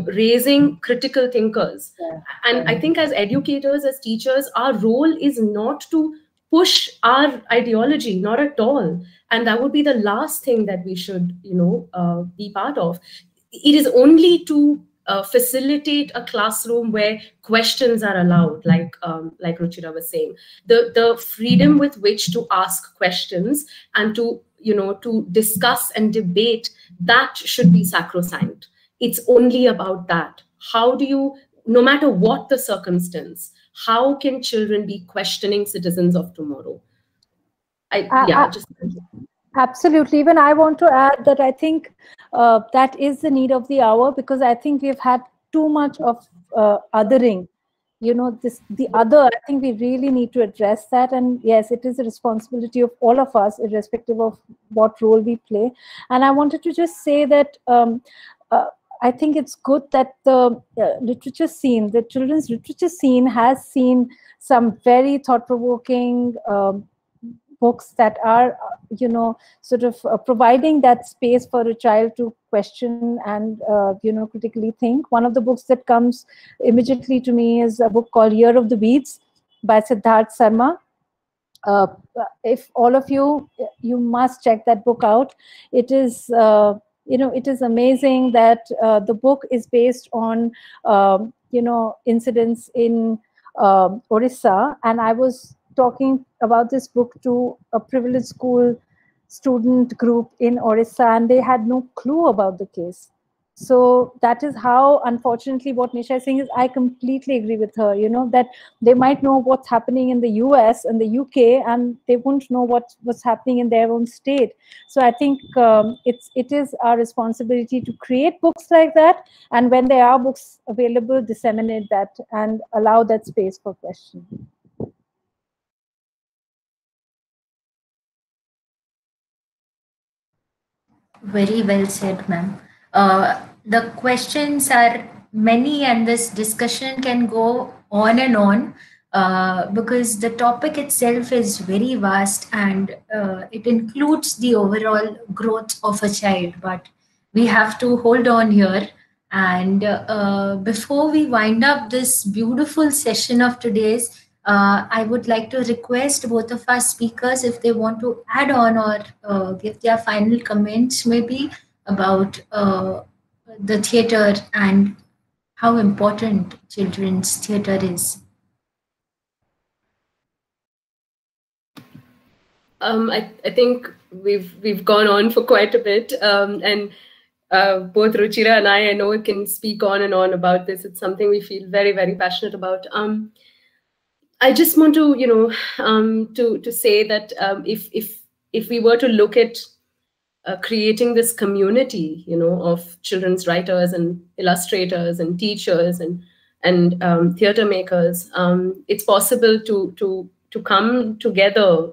raising critical thinkers. Yeah. And I think as educators, as teachers, our role is not to push our ideology, not at all. And that would be the last thing that we should, be part of. It is only to facilitate a classroom where questions are allowed, like Ruchira was saying. The freedom with which to ask questions and to discuss and debate, that should be sacrosanct. It's only about that. How do you, no matter what the circumstance, how can children be questioning citizens of tomorrow? Absolutely. Even I want to add that I think that is the need of the hour, because I think we've had too much of othering, you know, the other. I think we really need to address that. And yes, it is a responsibility of all of us, irrespective of what role we play. And I wanted to just say that I think it's good that the literature scene, the children's literature scene, has seen some very thought-provoking books that are, you know, sort of providing that space for a child to question and, you know, critically think. One of the books that comes immediately to me is a book called Year of the Weeds by Siddharth Sarma. If all of you must check that book out. It is, you know, it is amazing that the book is based on, you know, incidents in Orissa. And I was talking about this book to a privileged school student group in Orissa, and they had no clue about the case. So that is how, unfortunately, what Nisha is saying is, I completely agree with her, you know, that they might know what's happening in the US and the UK, and they won't know what's happening in their own state. So I think it is our responsibility to create books like that. And when there are books available, disseminate that and allow that space for question. Very well said, ma'am. The questions are many, and this discussion can go on and on because the topic itself is very vast, and it includes the overall growth of a child. But we have to hold on here. And before we wind up this beautiful session of today's, I would like to request both of our speakers if they want to add on or give their final comments maybe about the theatre and how important children's theatre is. I think we've gone on for quite a bit, and both Ruchira and I know can speak on and on about this. It's something we feel very, very passionate about. I just want to, you know, to say that if we were to look at creating this community, you know, of children's writers and illustrators and teachers and theatre makers, it's possible to come together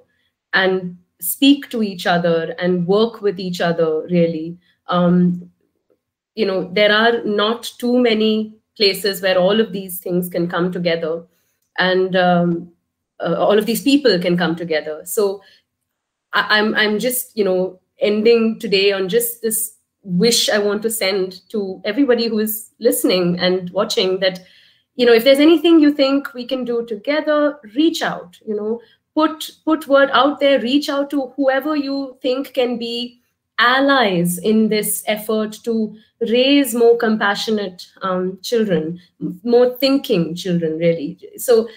and speak to each other and work with each other, really. You know, there are not too many places where all of these things can come together, and all of these people can come together. So I'm just, you know, ending today on just this wish I want to send to everybody who is listening and watching, that, you know, if there's anything you think we can do together, reach out, you know, put word out there, reach out to whoever you think can be allies in this effort to raise more compassionate children, more thinking children, really. So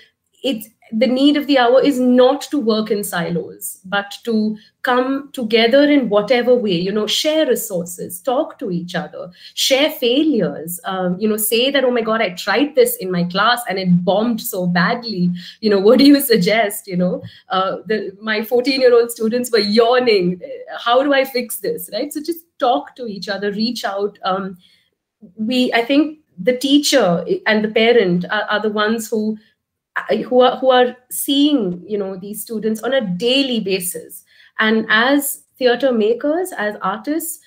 the need of the hour is not to work in silos, but to come together in whatever way, you know, share resources, talk to each other, share failures, you know, say that, oh my God, I tried this in my class and it bombed so badly. You know, what do you suggest? You know, my 14-year-old students were yawning. How do I fix this? Right? So just talk to each other, reach out. I think the teacher and the parent are the ones who are seeing, you know, these students on a daily basis. And as theatre makers, as artists,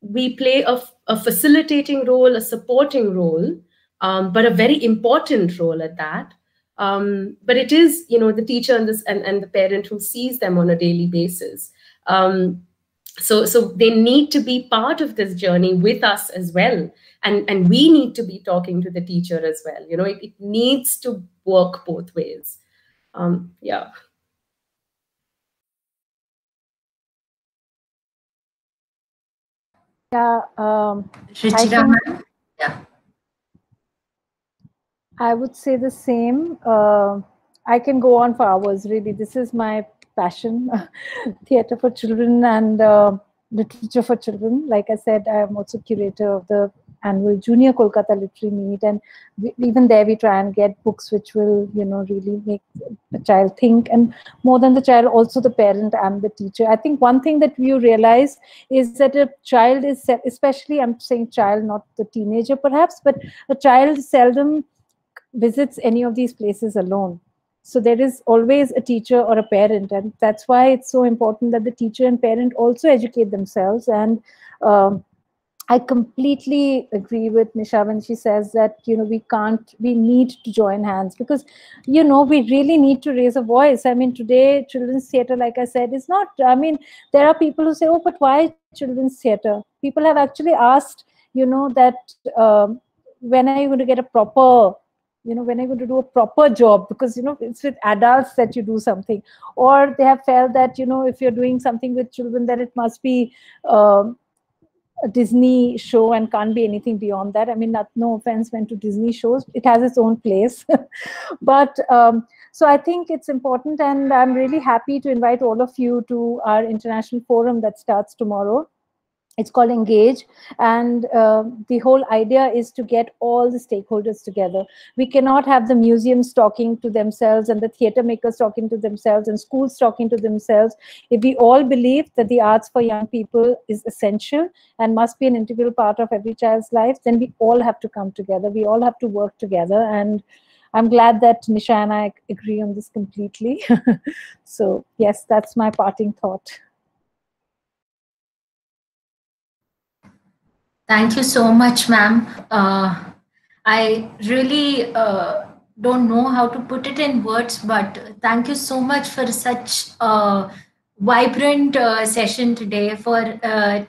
we play a facilitating role, a supporting role, but a very important role at that. But it is, you know, the teacher and the parent who sees them on a daily basis. So they need to be part of this journey with us as well. And we need to be talking to the teacher as well. You know, it needs to work both ways. Yeah. Yeah. I would say the same. I can go on for hours, really. This is my passion, theatre for children and literature for children. Like I said, I am also curator of the annual Junior Kolkata Literary Meet, and even there we try and get books which will, you know, really make the child think, and more than the child, also the parent and the teacher. I think one thing that you realize is that a child is, especially I'm saying child, not the teenager perhaps, but a child seldom visits any of these places alone. So there is always a teacher or a parent, and that's why it's so important that the teacher and parent also educate themselves. And I completely agree with Nisha when she says that, you know, we need to join hands, because, you know, we really need to raise a voice. I mean, today, children's theatre, like I said, is not, I mean, there are people who say, oh, but why children's theatre? People have actually asked, you know, that when are you going to get a proper, you know, when are you going to do a proper job? Because, you know, it's with adults that you do something. Or they have felt that, you know, if you're doing something with children, then it must be a Disney show and can't be anything beyond that. I mean, no offense meant to Disney shows. It has its own place. But so I think it's important, and I'm really happy to invite all of you to our international forum that starts tomorrow. It's called Engage, and the whole idea is to get all the stakeholders together. We cannot have the museums talking to themselves and the theatre makers talking to themselves and schools talking to themselves. If we all believe that the arts for young people is essential and must be an integral part of every child's life, then we all have to come together. We all have to work together, and I'm glad that Nisha and I agree on this completely. So yes, that's my parting thought. Thank you so much, ma'am. I really don't know how to put it in words, but thank you so much for such a vibrant session today, for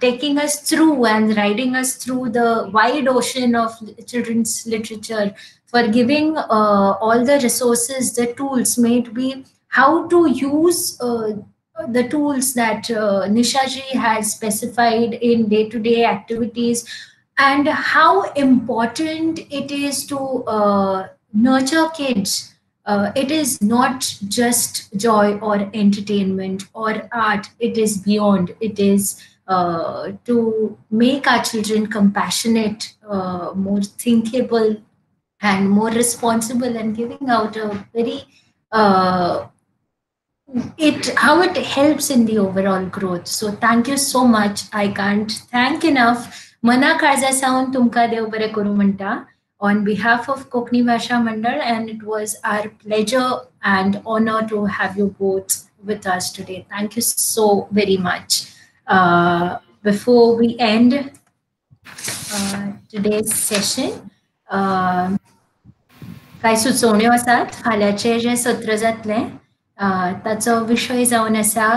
taking us through and guiding us through the wide ocean of children's literature, for giving all the resources, the tools, maybe how to use the tools that Nisha ji has specified in day-to-day activities, and how important it is to nurture kids. It is not just joy or entertainment or art. It is beyond. It is to make our children compassionate, more thinkable, and more responsible, and giving out a very how it helps in the overall growth. So thank you so much. I can't thank enough. Mana काळजा सावन तुमका देव बरे करू म्हणटा on behalf of Kokni Bhasha Mandal, and it was our pleasure and honor to have you both with us today. Thank you so very much. Before we end today's session, काय सुचोवण्यो आसात फाल्यांचे जे सत्र जातले ताचो विषय जावन आसा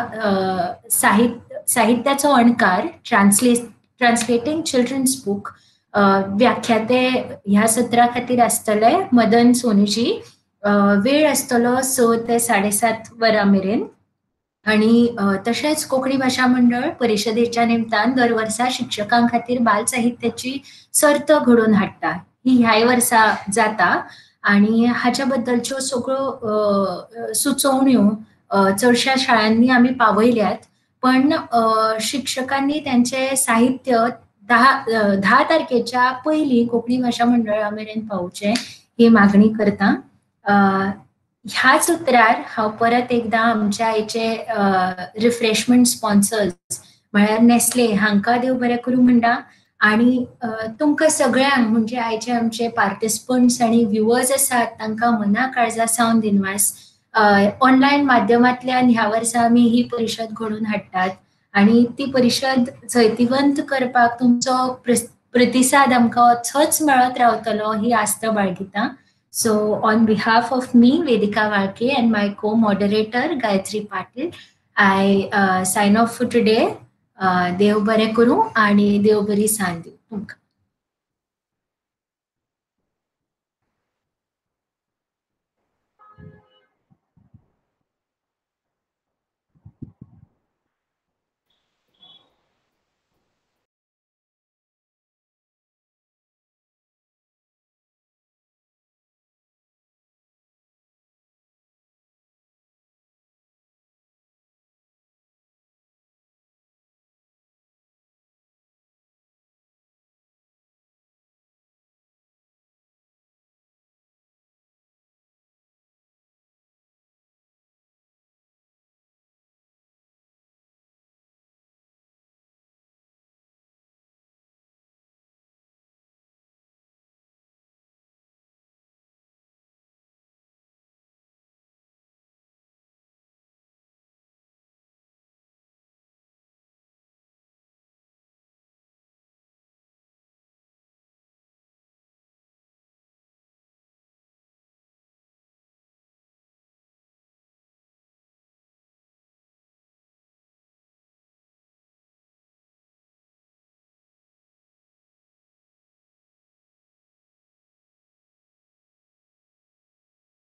साहित्याचो अणकार, ट्रान्सलेटिंग चिल्ड्रन्स बुक. व्याख्याते ह्या सत्रा खातीर आसतले मदन सोनीजी. वेळ आसतलो 6 ते 7:30 वरां मेरेन. आणि तशेंच कोंकणी भाशा मंडळ परिशदेच्या निमतान दर वर्सा शिक्षकां खातीर बाल साहित्याची सर्त घडोवन हाडटा. ही ह्याय वर्सा जाता, आणि हाच्या बद्दलच्यो सगळ्यो सुचोवण्यो चडशा शाळांनी आमी पावयल्यात, पण शिक्षकांनी त्यांचे साहित्य 10 तारखेच्या पयलीं कोंकणी भाशा मंडळा मेरेन पावोवचें ही मागणी करता. ह्याच उतरार हांव परत एकदा आमच्या आयचे रिफ्रेशमेंट स्पॉन्सर्स म्हळ्यार नेस्ले हांकां देव बरें करूं म्हणटा, आणि तुमकां सगळ्यांक म्हणजे आयचे आमचे पार्टिसिपंट्स आणि व्ह्युअर्स आसात तांकां मना काळजा सावन दिनवास. ऑनलायन माध्यमांतल्यान ह्या वर्सा आमी ही परिशद घडोवन हाडटात, आणि ती परिशद जैतिवंत करपाक तुमचो प्रतिसाद आमकां असोच मेळत रावतलो ही आस्त बाळगिता. So on behalf of me, Vedika Walke, and my co-moderator Gayatri Patil, I sign off for today. Dev bare kuru आणि देव बरी सांद दिवं तुमकां.